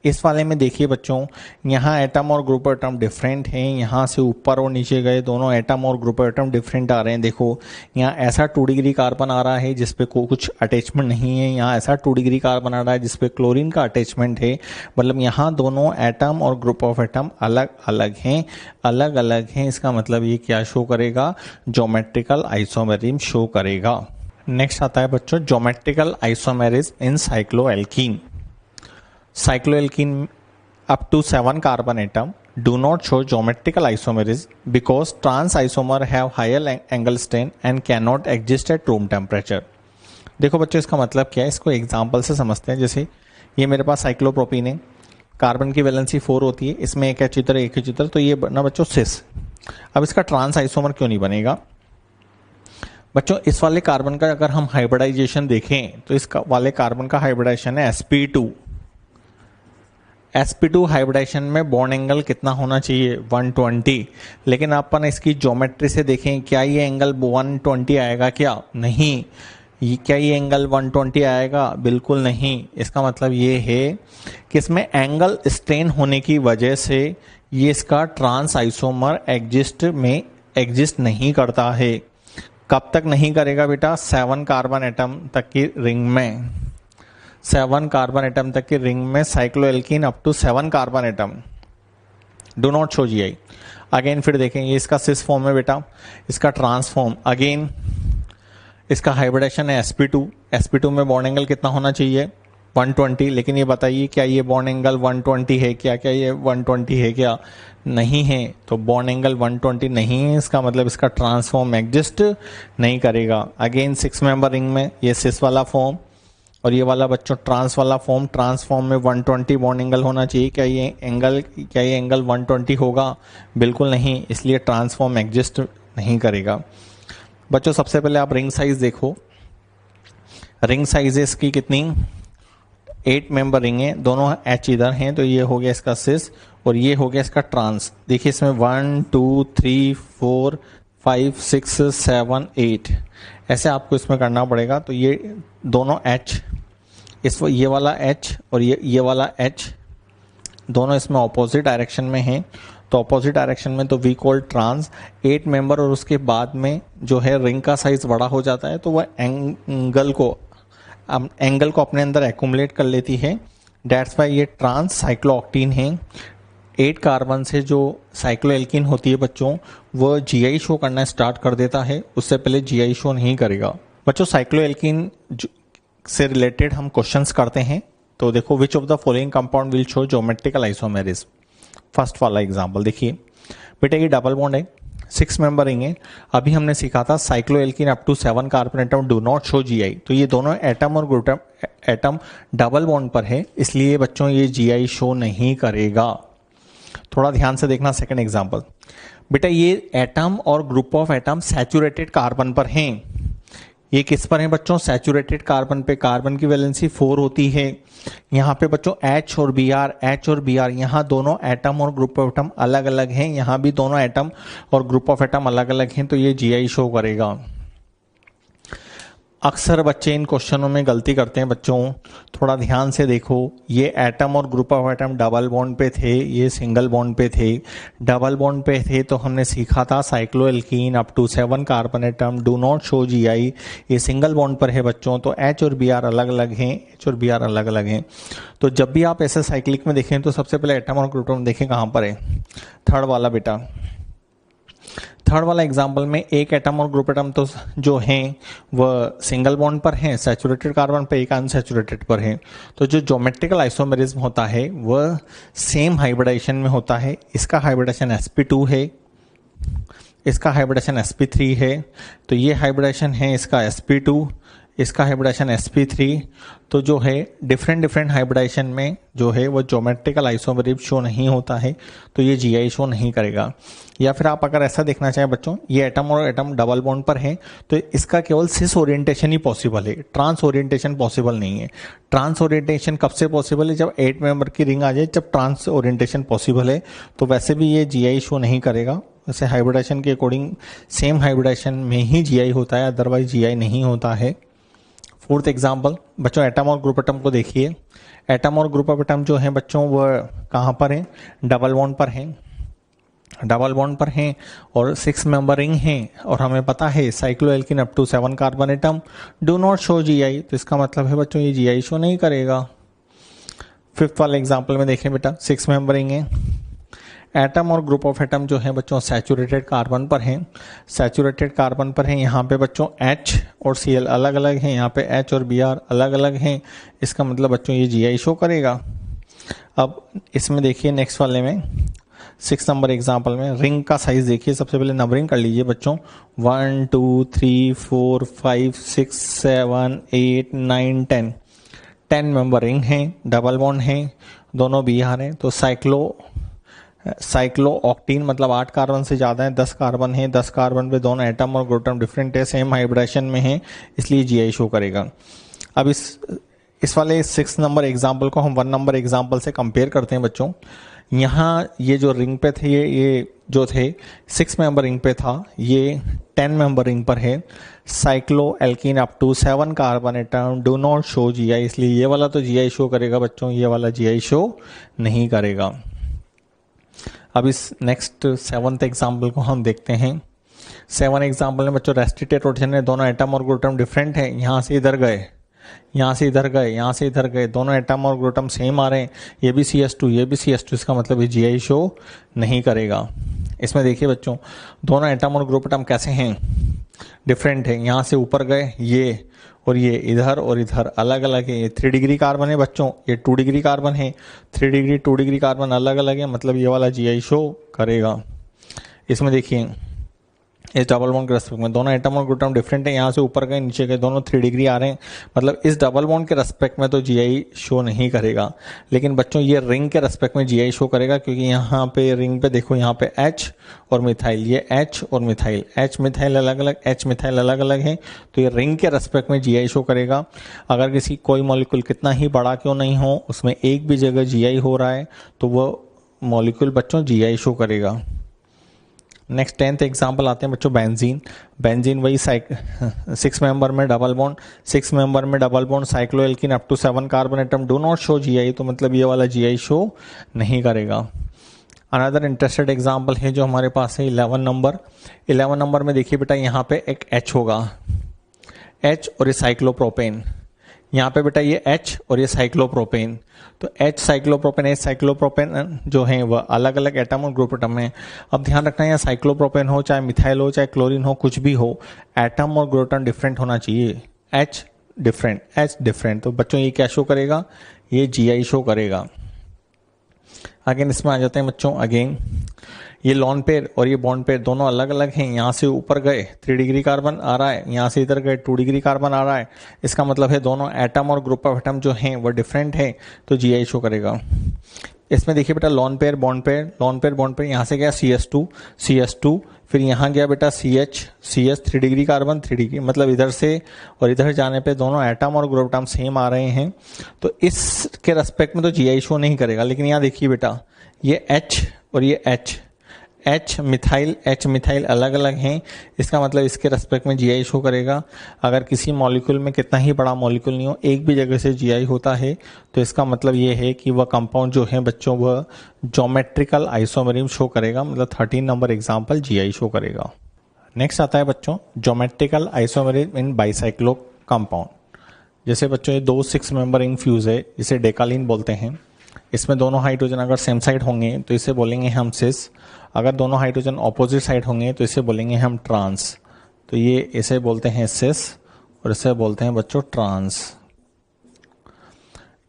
इस वाले में देखिए बच्चों, यहाँ एटम और ग्रुप एटम डिफरेंट हैं, यहाँ से ऊपर और नीचे गए दोनों एटम और ग्रुप एटम डिफरेंट आ रहे हैं। देखो यहाँ ऐसा 2 डिग्री कार्बन आ रहा है जिसपे कुछ अटैचमेंट नहीं है, यहाँ ऐसा 2 डिग्री कार्बन आ रहा है जिसपे क्लोरीन का अटैचमेंट है, मतलब यहाँ दोनों एटम और ग्रुप ऑफ एटम अलग अलग हैं। इसका मतलब ये क्या शो करेगा? ज्योमेट्रिकल आइसोमेरिज्म शो करेगा। नेक्स्ट आता है बच्चों geometrical isomerism in cycloalkene. Cycloalkene up to 7 carbon atom do not show geometrical isomerism because trans isomer have higher angle strain and cannot exist at room temperature। देखो बच्चों इसका मतलब क्या है, इसको एग्जांपल से समझते हैं। जैसे ये मेरे पास साइक्लोप्रोपीन है, कार्बन की वैलेंसी 4 होती है, इसमें एक H चित्र, तो ये बना बच्चों सिस। अब इसका ट्रांस आइसोमर क्यों नहीं बनेगा बच्चों? इस वाले कार्बन का अगर हम हाइब्रिडाइजेशन देखें तो इस वाले कार्बन का हाइब्रिडाइजेशन है sp2 हाइब्रिडाइजेशन में बॉन्ड एंगल कितना होना चाहिए? 120। लेकिन अपन इसकी ज्योमेट्री से देखें, क्या ये एंगल 120 आएगा? क्या नहीं। क्या ये एंगल 120 आएगा? बिल्कुल नहीं। इसका मतलब ये है कि इसमें एंगल स्ट्रेन होने की वजह से ये इसका ट्रांस आइसोमर एग्जिस्ट नहीं करता है। कब तक नहीं करेगा बेटा? 7 कार्बन एटम तक की रिंग में, 7 कार्बन एटम तक की रिंग में cycloalkene up to 7 carbon atom do not show GI। Again फिर देखेंगे इसका सिस फॉर्म है बेटा, इसका ट्रांसफॉर्म, अगेन इसका हाइब्रिडेशन है sp2। sp2 में बॉन्ड एंगल कितना होना चाहिए 120, लेकिन ये बताइए क्या ये बॉन्ड एंगल 120 है क्या, क्या ये 120 है क्या, नहीं है, तो बॉन्ड एंगल 120 नहीं है, इसका मतलब इसका ट्रांसफॉर्म एग्जिस्ट नहीं करेगा। अगेन 6 मेंबर रिंग में ये सिस वाला फॉर्म और ये वाला बच्चों ट्रांस वाला फॉर्म, ट्रांसफॉर्म में 120 बॉन्ड एंगल होना चाहिए, क्या ये एंगल 120 होगा, बिल्कुल नहीं, इसलिए ट्रांसफॉर्म एग्जिस्ट नहीं करेगा। बच्चों सबसे पहले आप रिंग साइज देखो, रिंग साइज है इसकी कितनी 8 मेंबर रिंग है, दोनों एच इधर हैं, तो ये हो गया इसका सिस और ये हो गया इसका ट्रांस। देखिए इसमें 1 2 3 4 5 6 7 8 ऐसे आपको इसमें करना पड़ेगा। तो ये दोनों एच, इस ये वाला एच और ये वाला एच दोनों इसमें ऑपोजिट डायरेक्शन में हैं, तो ऑपोजिट डायरेक्शन में तो वी कॉल्ड ट्रांस। 8 मेंबर और उसके बाद में जो है रिंग का साइज बड़ा हो जाता है, तो वह एंगल को अपने अंदर एक्यूमुलेट कर लेती है। दैट्स वाई ये ट्रांस साइक्लोऑक्टीन है। 8 कार्बन से जो साइक्लोएल्कीन होती है बच्चों, वह GI शो करना स्टार्ट कर देता है, उससे पहले GI शो नहीं करेगा। बच्चों साइक्लोएल्कीन से रिलेटेड हम क्वेश्चंस करते हैं, तो देखो विच of the following compound will show geometrical isomerism. First वाला एग्जांपल देखिए बेटा, ये डबल बॉन्ड है, 6 मेंबर रिंग है। अभी हमने सीखा था cycloalkene up to 7 carbon atom do not show GI, तो ये दोनों एटम और ग्रुप एटम डबल बॉन्ड पर है, इसलिए बच्चों ये GI शो नहीं करेगा। थोड़ा ध्यान से देखना सेकंड एग्जांपल। बेटा ये एटम और group of atom saturated carbon पर हैं। ये किस पर है बच्चों, सैचुरेटेड कार्बन पे। कार्बन की वैलेंसी 4 होती है। यहाँ पे बच्चों H और Br, यहाँ दोनों एटम और ग्रुप ऑफ एटम अलग अलग हैं, यहाँ भी दोनों एटम और ग्रुप ऑफ एटम अलग अलग हैं, तो ये GI शो करेगा। अक्सर बच्चे इन क्वेश्चनों में गलती करते हैं बच्चों, थोड़ा ध्यान से देखो। ये एटम और group of atom double bond पे थे, ये सिंगल बॉन्ड पे थे। डबल बॉन्ड पे थे तो हमने सीखा था cycloalkene up to 7 carbon atom do not show GI। ये सिंगल बॉन्ड पर है बच्चों, तो H और Br अलग अलग हैं, H और Br अलग अलग हैं। तो जब भी आप ऐसे साइक्लिक में देखें तो सबसे पहले एटम और ग्रुप एटम देखें कहाँ पर है, थर्ड वाला बेटा। थर्ड वाला एग्जाम्पल में एक एटम और ग्रुप एटम तो जो हैं वह सिंगल बॉन्ड पर हैं सैचुरेटेड कार्बन पे, एक अनसैचुरेटेड पर है। तो जो ज्योमेट्रिकल आइसोमेरिज्म होता है वह सेम हाइब्रिडाइजेशन में होता है। इसका हाइब्रिडाइजेशन sp2 है, इसका हाइब्रिडाइजेशन sp3 है, तो ये हाइब्रिडाइजेशन है इसका sp2, इसका हाइब्रिडाइजेशन sp3। तो जो है डिफरेंट हाइब्रिडाइजेशन में जो है वो ज्योमेट्रिकल आइसोमेरिज्म शो नहीं होता है, तो ये GI शो नहीं करेगा। या फिर आप अगर ऐसा देखना चाहें बच्चों, ये एटम और एटम डबल बॉन्ड पर है, तो इसका केवल सिस ओरिएंटेशन ही पॉसिबल है, ट्रांस ओरिएंटेशन पॉसिबल नहीं है। ट्रांस ओरिएंटेशन कब से पॉसिबल है, जब 8 मेंबर की रिंग आ जाए, जब ट्रांस ओरिएंटेशन पॉसिबल है। तो वैसे भी ये GI शो नहीं करेगा, वैसे हाइब्रिडाइजेशन के अकॉर्डिंग सेम हाइब्रिडाइजेशन में ही GI होता है, अदरवाइज GI नहीं होता है। फोर्थ एग्जाम्पल बच्चों, एटम और ग्रुप एटम को देखिए। एटम और ग्रुप ऑफ एटम जो हैं बच्चों वह कहाँ पर हैं, डबल बॉन्ड पर हैं, डबल बॉन्ड पर हैं और 6 मेंबर रिंग हैं, और हमें पता है cycloalkene up to 7 carbon atom do not show GI, तो इसका मतलब है बच्चों ये GI शो नहीं करेगा। फिफ्थ वाले एग्जाम्पल में देखें बेटा, 6 मेंबर रिंग है, एटम और ग्रुप ऑफ एटम जो है बच्चों सैचुरेटेड कार्बन पर हैं, सैचुरेटेड कार्बन पर हैं। यहाँ पे बच्चों H और Cl अलग अलग हैं, यहाँ पे H और Br अलग अलग हैं, इसका मतलब बच्चों ये GI शो करेगा। अब इसमें देखिए नेक्स्ट वाले में 6 नंबर एग्जाम्पल में रिंग का साइज देखिए। सबसे पहले नंबरिंग कर लीजिए बच्चों, 1 2 3 4 5 6 7 8 9 10 मेंबर रिंग हैं, डबल बॉन्ड हैं, दोनों Br हैं। तो साइक्लोऑक्टीन मतलब 8 कार्बन से ज़्यादा है, 10 कार्बन है, 10 कार्बन पे दोनों एटम और ग्रुप एटम डिफरेंट है, सेम हाइब्रिडाइजेशन में है, इसलिए GI शो करेगा। अब इस वाले 6 नंबर एग्जाम्पल को हम 1 नंबर एग्जाम्पल से कंपेयर करते हैं बच्चों। यहाँ ये जो रिंग पे थे, ये जो थे 6 मेंबर रिंग पे था, ये 10 मेंबर रिंग पर है। Cycloalkene up to 7 carbon atom do not show GI, इसलिए ये वाला तो GI शो करेगा बच्चों, ये वाला GI शो नहीं करेगा। अब इस नेक्स्ट 7th एग्जाम्पल को हम देखते हैं। 7 एग्जाम्पल में बच्चों रेस्ट्रिक्टेड रोटेशन है, दोनों एटम और ग्रुप एटम डिफरेंट है, यहाँ से इधर गए, यहाँ से इधर गए, यहाँ से इधर गए, दोनों एटम और ग्रोटम सेम आ रहे हैं, ये भी CS2 ये भी CS2, इसका मतलब ये GI शो नहीं करेगा। इसमें देखिए बच्चों, दोनों एटम और ग्रुप कैसे हैं, डिफरेंट है। यहाँ से ऊपर गए ये और ये, इधर और इधर अलग अलग है। ये 3 डिग्री कार्बन है बच्चों, ये 2 डिग्री कार्बन है, 3 डिग्री 2 डिग्री कार्बन अलग अलग है, मतलब ये वाला GI शो करेगा। इसमें देखिए इस डबल बॉन्ड के रेस्पेक्ट में दोनों एटम और ग्रुटम डिफरेंट है, यहाँ से ऊपर गए नीचे गए, दोनों 3 डिग्री आ रहे हैं, मतलब इस डबल बॉन्ड के रेस्पेक्ट में तो GI शो नहीं करेगा। लेकिन बच्चों ये रिंग के रेस्पेक्ट में GI शो करेगा, क्योंकि यहाँ पे रिंग पे देखो, यहाँ पे H और मिथाइल, ये H और मिथाइल, H मिथाइल अलग अलग, H मिथाइल अलग अलग है, तो ये रिंग के रेस्पेक्ट में GI शो करेगा। अगर किसी कोई मॉलिक्यूल कितना ही बड़ा क्यों नहीं हो, उसमें एक भी जगह GI हो रहा है तो वो मॉलिक्यूल बच्चों GI शो करेगा। नेक्स्ट 10th एग्जाम्पल आते हैं बच्चों बेंजीन। बेंजीन वही 6 मेंबर में डबल बॉन्ड, 6 मेंबर में double bond, cycloalkene up to 7 carbon atom do not show GI, तो मतलब ये वाला GI शो नहीं करेगा। अनदर इंटरेस्टेड एग्जाम्पल है जो हमारे पास है 11 नंबर। 11 नंबर में देखिए बेटा, यहाँ पे एक H होगा, H और ये साइक्लोप्रोपेन, यहाँ पे बेटा ये H और ये साइक्लोप्रोपेन, तो H साइक्लोप्रोपेन जो है वह अलग अलग एटम और ग्रुप एटम है। अब ध्यान रखना है, यहाँ साइक्लोप्रोपेन हो, चाहे मिथाइल हो, चाहे क्लोरीन हो, कुछ भी हो, एटम और ग्रुप एटम डिफरेंट होना चाहिए। H डिफरेंट, तो बच्चों ये क्या शो करेगा, ये GI शो करेगा। अगेन इसमें आ जाते हैं बच्चों, अगेन ये लॉन पेयर और ये बॉन्ड पेयर दोनों अलग अलग हैं। यहाँ से ऊपर गए 3 डिग्री कार्बन आ रहा है, यहाँ से इधर गए 2 डिग्री कार्बन आ रहा है, इसका मतलब है दोनों एटम और ग्रुप ऑफ एटम जो हैं वो डिफरेंट है, तो GI शो करेगा। इसमें देखिए बेटा, लॉन पेयर बॉन्ड पेयर, यहाँ से गया CS2, फिर यहाँ गया बेटा CH 3 डिग्री कार्बन 3 डिग्री, मतलब इधर से और इधर जाने पे दोनों एटम और ग्रुप एटम सेम आ रहे हैं, तो इसके रेस्पेक्ट में तो GI शो नहीं करेगा। लेकिन यहाँ देखिए बेटा, ये H और ये H मिथाइल अलग अलग हैं, इसका मतलब इसके रेस्पेक्ट में GI शो करेगा। अगर किसी मॉलिक्यूल में कितना ही बड़ा मॉलिक्यूल नहीं हो, एक भी जगह से GI होता है, तो इसका मतलब ये है कि वह कंपाउंड जो है बच्चों वह ज्योमेट्रिकल आइसोमेरिज्म शो करेगा, मतलब 13 नंबर एग्जाम्पल GI शो करेगा। नेक्स्ट आता है बच्चों geometrical isomerism in bicyclo compound. जैसे बच्चों ये 2 6 मेंबर रिंग फ्यूज है, इसे डेकालीन बोलते हैं। इसमें दोनों हाइड्रोजन अगर सेम साइड होंगे तो इसे बोलेंगे हम सिस, अगर दोनों हाइड्रोजन ऑपोजिट साइड होंगे तो इसे बोलेंगे हम ट्रांस। तो ये इसे बोलते हैं सिस और इसे बोलते हैं बच्चों ट्रांस।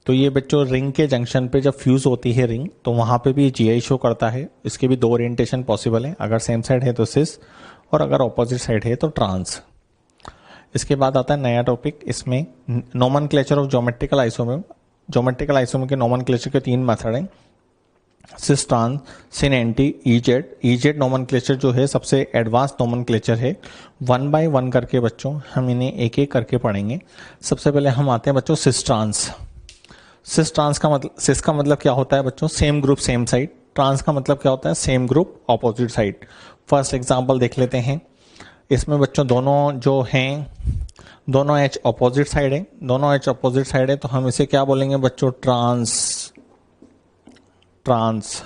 तो ये बच्चों रिंग के जंक्शन पे जब फ्यूज होती है रिंग, तो वहां पे भी GI शो करता है। इसके भी 2 ओरिएंटेशन पॉसिबल है, अगर सेम साइड है तो सिस और अगर ऑपोजिट साइड है तो ट्रांस। इसके बाद आता है नया टॉपिक, इसमें नोमेनक्लेचर ऑफ ज्योमेट्रिकल आइसोमेर। ज्योमेट्रिकल आइसोमेर के नोमेनक्लेचर के 3 मेथड हैं, सिस, ट्रांस, सिन, एंटी, EZ नोमेनक्लेचर जो है सबसे एडवांस नोमेनक्लेचर है। 1 बाय 1 करके बच्चों हम इन्हें एक एक करके पढ़ेंगे। सबसे पहले हम आते हैं बच्चों सिस ट्रांस। सिस का मतलब क्या होता है बच्चों, same group same side. Trans का मतलब क्या होता है, same group opposite side. First example देख लेते हैं। इसमें बच्चों दोनों जो हैं, दोनों H ऑपोजिट साइड है, तो हम इसे क्या बोलेंगे बच्चों, ट्रांस।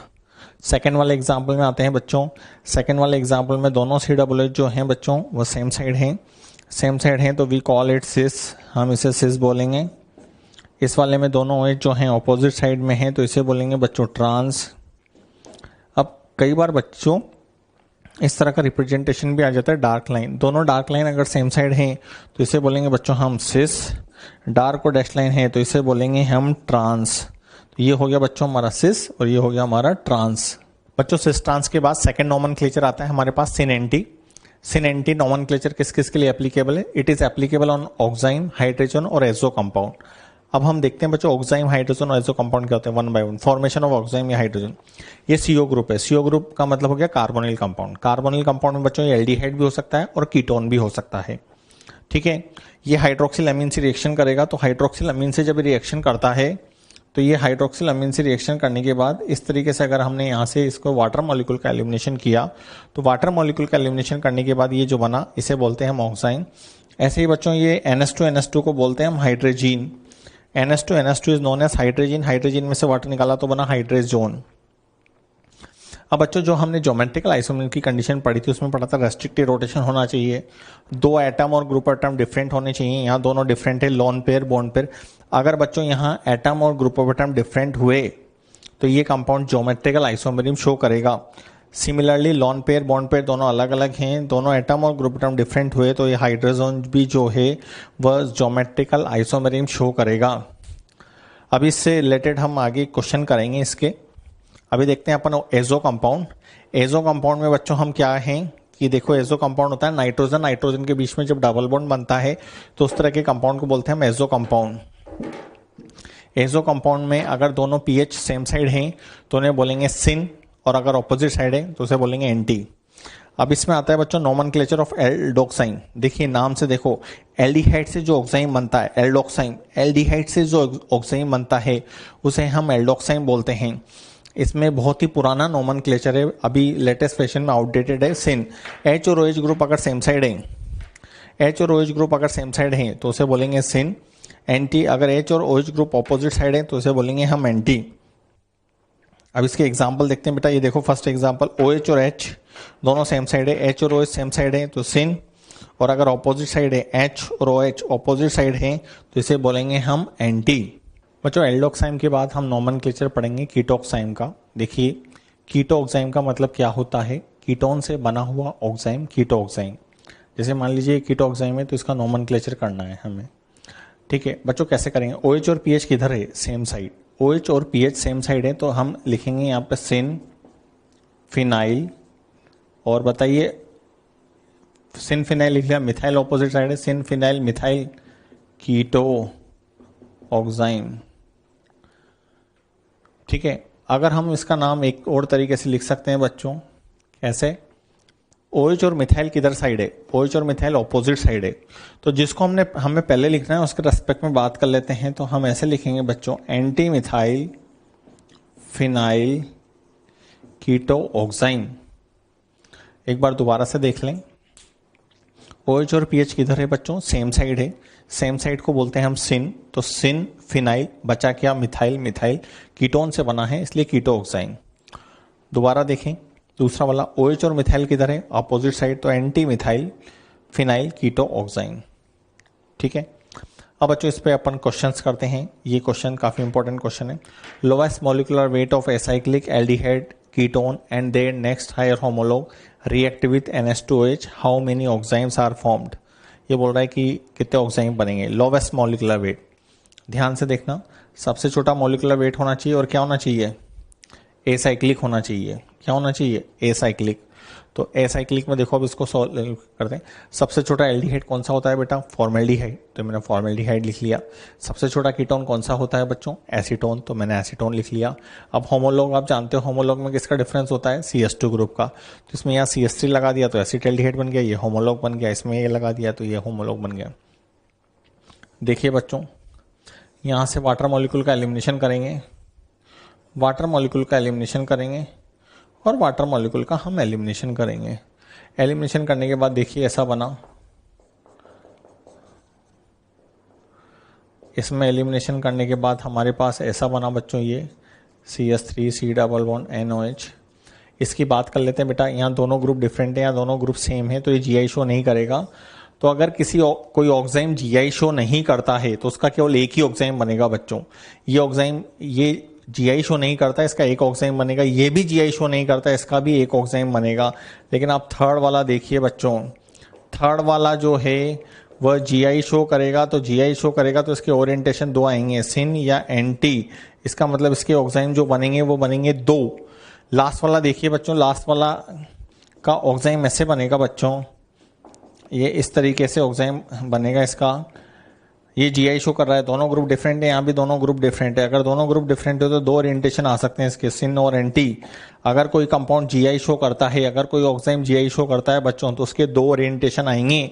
सेकेंड वाले एग्जाम्पल में आते हैं बच्चों। सेकेंड वाले एग्जाम्पल में दोनों COOH जो हैं बच्चों वो सेम साइड हैं, तो वी कॉल इट सिस, हम इसे सिस बोलेंगे। इस वाले में दोनों OH जो हैं ऑपोजिट साइड में हैं, तो इसे बोलेंगे बच्चों ट्रांस। अब कई बार बच्चों इस तरह का रिप्रेजेंटेशन भी आ जाता है, डार्क लाइन। दोनों डार्क लाइन अगर सेम साइड हैं तो इसे बोलेंगे बच्चों हम सिस। डार्क और डैश लाइन है तो इसे बोलेंगे हम ट्रांस। तो ये हो गया बच्चों हमारा सिस और ये हो गया हमारा ट्रांस। बच्चों सिस ट्रांस के बाद सेकंड नोमेनक्लेचर आता है हमारे पास सिन एंटी नोमेनक्लेचर किस किस के लिए एप्लीकेबल है, it is applicable on oxime, hydrogen और एजो कंपाउंड। अब हम देखते हैं बच्चों ऑक्साइम, हाइड्रोजन और एजो कंपाउंड क्या होते हैं 1 बाय 1। फॉर्मेशन ऑफ ऑक्साइम या हाइड्रोजन, ये CO ग्रुप है। CO ग्रुप का मतलब हो गया कार्बोनिल कंपाउंड। कार्बोनिल कंपाउंड में बच्चों ये एल्डिहाइड भी हो सकता है और कीटोन भी हो सकता है, ठीक है। ये हाइड्रोक्सिल अमीन से रिएक्शन करेगा, तो हाइड्रोक्सिल अमीन से जब रिएक्शन करता है तो ये हाइड्रोक्सिल अमीन से रिएक्शन करने के बाद इस तरीके से अगर हमने यहाँ से इसको वाटर मॉलिक्यूल का एलिमिनेशन किया, तो वाटर मॉलिक्यूल का एलिमिनेशन करने के बाद ये जो बना इसे बोलते हैं हम ऑक्साइन। ऐसे ही बच्चों ये NH2 को बोलते हैं हम hydrogen. NH2 is known as hydrogen. Hydrogen में से वाटर निकाला तो बना हाइड्रोजोन। अब बच्चों जो हमने ज्योमेट्रिकल आइसोमर की कंडीशन पढ़ी थी उसमें पढ़ा था रेस्ट्रिक्टेड रोटेशन होना चाहिए, दो एटम और ग्रुप एटम डिफरेंट होने चाहिए, यहाँ दोनों डिफरेंट है, लोन पेयर बॉन्ड पेयर। अगर बच्चों यहाँ एटम और ग्रुप ऑफ एटम डिफरेंट हुए तो ये कंपाउंड ज्योमेट्रिकल आइसोमेरिज्म शो करेगा। Similarly lone pair bond pair दोनों अलग अलग हैं, दोनों एटम और ग्रुप एटम डिफरेंट हुए तो ये हाइड्रोजन भी जो है वह ज्योमेट्रिकल आइसोमेरिज्म शो करेगा। अब इससे रिलेटेड हम आगे क्वेश्चन करेंगे इसके। अभी देखते हैं अपन एजो कंपाउंड। एजो कंपाउंड में बच्चों हम क्या हैं कि देखो एजो कंपाउंड होता है नाइट्रोजन नाइट्रोजन के बीच में जब डबल बॉन्ड बनता है तो उस तरह के कंपाउंड को बोलते हैं हम एजो कंपाउंड। एजो कंपाउंड में अगर दोनों पीएच सेम साइड हैं तो उन्हें बोलेंगे सिन, और अगर ऑपोजिट साइड है तो उसे बोलेंगे एंटी। अब इसमें आता है बच्चों नोमेनक्लेचर ऑफ एल्डोक्साइन। देखिए नाम से देखो, एल्डिहाइड से जो ऑक्साइन बनता है एल्डोक्साइन, एल्डिहाइड से जो ऑक्साइन बनता है उसे हम एल्डोक्साइन बोलते हैं। इसमें बहुत ही पुराना नोमेनक्लेचर है, अभी लेटेस्ट फैशन में आउटडेटेड है। सिन, एच और ओएच ग्रुप अगर सेम साइड है, एच और ओएच ग्रुप अगर सेम साइड है तो उसे बोलेंगे सिन। एंटी, अगर एच और ओएच ग्रुप ऑपोजिट साइड है तो उसे बोलेंगे हम एंटी। अब इसके एग्जाम्पल देखते हैं बेटा, ये देखो फर्स्ट एग्जाम्पल, OH और H दोनों सेम साइड है, H और OH सेम साइड है तो सिन, और अगर ऑपोजिट साइड है H और OH ऑपोजिट साइड है तो इसे बोलेंगे हम एंटी। बच्चों एल्डोक्साइन के बाद हम नोमेनक्लेचर पढ़ेंगे कीटोक्साइन का। देखिए कीटोक्साइन का मतलब क्या होता है, कीटोन से बना हुआ ऑक्साइन कीटोक्साइन। जैसे मान लीजिए कीटोक्साइन में तो इसका नोमेनक्लेचर करना है हमें, ठीक है बच्चों। कैसे करेंगे, OH और PH किधर है, सेम साइड, OH और PH सेम साइड है तो हम लिखेंगे यहाँ पे सिन फिनाइल, और बताइए सिन फिनाइल लिख लिया, मिथाइल ऑपोजिट साइड है, सिन फिनाइल मिथाइल कीटो ऑक्साइन, ठीक है। अगर हम इसका नाम एक और तरीके से लिख सकते हैं बच्चों, कैसे, OH और मिथाइल किधर साइड है, OH और मिथाइल ऑपोजिट साइड है, तो जिसको हमें पहले लिखना है उसके रेस्पेक्ट में बात कर लेते हैं। तो हम ऐसे लिखेंगे बच्चों, एंटी मिथाइल फिनाइल कीटो ऑक्साइन। एक बार दोबारा से देख लें, OH और PH किधर है बच्चों, सेम साइड है, सेम साइड को बोलते हैं हम सिन, तो सिन फिनाइल, बचा क्या मिथाइल, मिथाइल कीटोन से बना है इसलिए कीटो ऑक्साइन। दोबारा देखें दूसरा वाला, OH और मिथाइल किधर है, अपोजिट साइड, तो एंटी मिथाइल फिनाइल कीटो ऑक्साइन, ठीक है। अब बच्चों इस पे अपन क्वेश्चंस करते हैं। ये क्वेश्चन काफी इंपॉर्टेंट क्वेश्चन है। Lowest molecular weight of acyclic aldehyde ketone and their next higher homologue react with NH2OH, how many oximes are formed. ये बोल रहा है कि कितने ऑक्साइन बनेंगे। लोवेस्ट मॉलिक्यूलर वेट, ध्यान से देखना, सबसे छोटा मॉलिक्यूलर वेट होना चाहिए और क्या होना चाहिए, एसाइक्लिक होना चाहिए। क्या होना चाहिए, एसाइक्लिक। तो एसाइक्लिक में देखो अब इसको सॉल्व करते हैं। सबसे छोटा एल्डिहाइड कौन सा होता है बेटा, फॉर्मेल्डिहाइड, तो मैंने फॉर्मेल्डिहाइड लिख लिया। सबसे छोटा कीटोन कौन सा होता है बच्चों, एसीटोन, तो मैंने एसीटोन लिख लिया। अब होमोलॉग आप जानते हो, होमोलॉग में किसका डिफरेंस होता है, CH2 ग्रुप का, तो इसमें यहाँ CH3 लगा दिया तो एसिटाल्डिहाइड बन गया, ये होमोलॉग बन गया। इसमें ये लगा दिया तो ये होमोलॉग बन गया। देखिए बच्चों यहाँ से वाटर मॉलिक्यूल का एलिमिनेशन करेंगे, वाटर मॉलिक्यूल का एलिमिनेशन करेंगे और वाटर मॉलिक्यूल का हम एलिमिनेशन करेंगे। एलिमिनेशन करने के बाद देखिए ऐसा बना, इसमें एलिमिनेशन करने के बाद हमारे पास ऐसा बना बच्चों, ये CH3 C double bond NOH। इसकी बात कर लेते हैं बेटा, यहाँ दोनों ग्रुप डिफरेंट है, यहाँ दोनों ग्रुप सेम है तो ये GI शो नहीं करेगा। तो अगर कोई ऑक्साइन GI शो नहीं करता है तो उसका केवल एक ही ऑक्साइन बनेगा बच्चों। ये ऑक्साइन ये GI शो नहीं करता, इसका एक ऑक्साइन बनेगा। ये भी GI शो नहीं करता, इसका भी एक ऑक्साइन बनेगा। लेकिन आप थर्ड वाला देखिए बच्चों, थर्ड वाला जो है वह GI शो करेगा, तो GI शो करेगा तो इसके ओरिएंटेशन दो आएंगे, सिन या एंटी। इसका मतलब इसके ऑक्साइन जो बनेंगे वो बनेंगे दो। लास्ट वाला देखिए बच्चों, लास्ट वाला का ऑक्साइन ऐसे बनेगा बच्चों, ये इस तरीके से ऑक्साइन बनेगा इसका। ये GI शो कर रहा है, दोनों ग्रुप डिफरेंट है, यहाँ भी दोनों ग्रुप डिफरेंट है। अगर दोनों ग्रुप डिफरेंट है तो दो ओरिएंटेशन आ सकते हैं इसके, सिन और एंटी। अगर कोई कंपाउंड GI शो करता है, अगर कोई ऑक्साइन GI शो करता है बच्चों, तो उसके दो ओरिएंटेशन आएंगे।